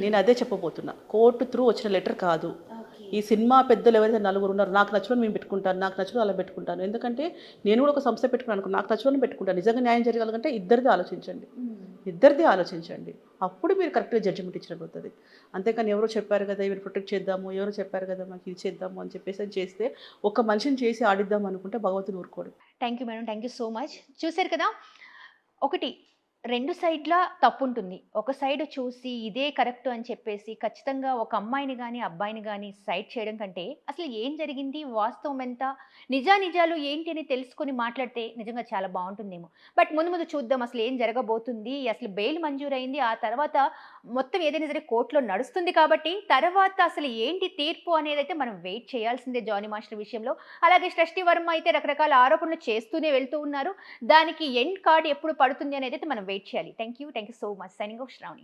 నేను అదే చెప్పబోతున్నా. కోర్టు త్రూ వచ్చిన లెటర్ కాదు. ఈ సినిమా పెద్దలు ఎవరైతే నలుగురు ఉన్నారు, నాకు నచ్చిన మేము పెట్టుకుంటాను, నాకు నచ్చిన అలా పెట్టుకుంటాను. ఎందుకంటే నేను కూడా ఒక సంస్థ పెట్టుకున్నాను, నాకు నచ్చిన పెట్టుకుంటాను. నిజంగా న్యాయం జరగాలంటే ఇద్దరిది ఆలోచించండి. అప్పుడు మీరు కరెక్ట్గా జడ్జిమెంట్ ఇచ్చినట్టు అవుతుంది. అంతేకాని ఎవరో చెప్పారు కదా ఇవి ప్రొటెక్ట్ చేద్దాము, ఎవరో చెప్పారు కదా మాకు ఇది చేద్దాము అని చెప్పేసి అది చేస్తే, ఒక మనిషిని చేసి ఆడిద్దాం అనుకుంటే భగవంతుని ఊరుకోడు. Thank you madam, thank you so much. చూశారు కదా, ఒకటి 2 సైడ్‌ల తప్పుంటుంది. ఒక సైడ్ చూసి ఇదే కరెక్ట్ అని చెప్పేసి ఖచ్చితంగా ఒక అమ్మాయిని గాని, అబ్బాయిని గాని సైడ్ చేయడం కంటే అసలు ఏం జరిగింది, వాస్తవం ఎంత, నిజానిజాలు ఏంటి అని తెలుసుకొని మాట్లాడితే నిజంగా చాలా బావుంటుందేమో. బట్ ముందు ముందు చూద్దాం అసలు ఏం జరగబోతుంది. అసలు బెయిల్ మంజూరైంది. ఆ తర్వాత మొత్తం ఏదైనా సరే కోర్టులో నడుస్తుంది కాబట్టి తర్వాత అసలు ఏంటి తీర్పు అనేదైతే మనం వెయిట్ చేయాల్సిందే జానీ మాస్టర్ విషయంలో. అలాగే సృష్టి వర్మ అయితే రకరకాల ఆరోపణలు చేస్తూనే వెళ్తూ ఉన్నారు. దానికి ఎండ్ కార్డ్ ఎప్పుడు పడుతుంది అనేది అయితే మనం వెయిట్ చేయాలి. Thank you so much. Signing off Shravani.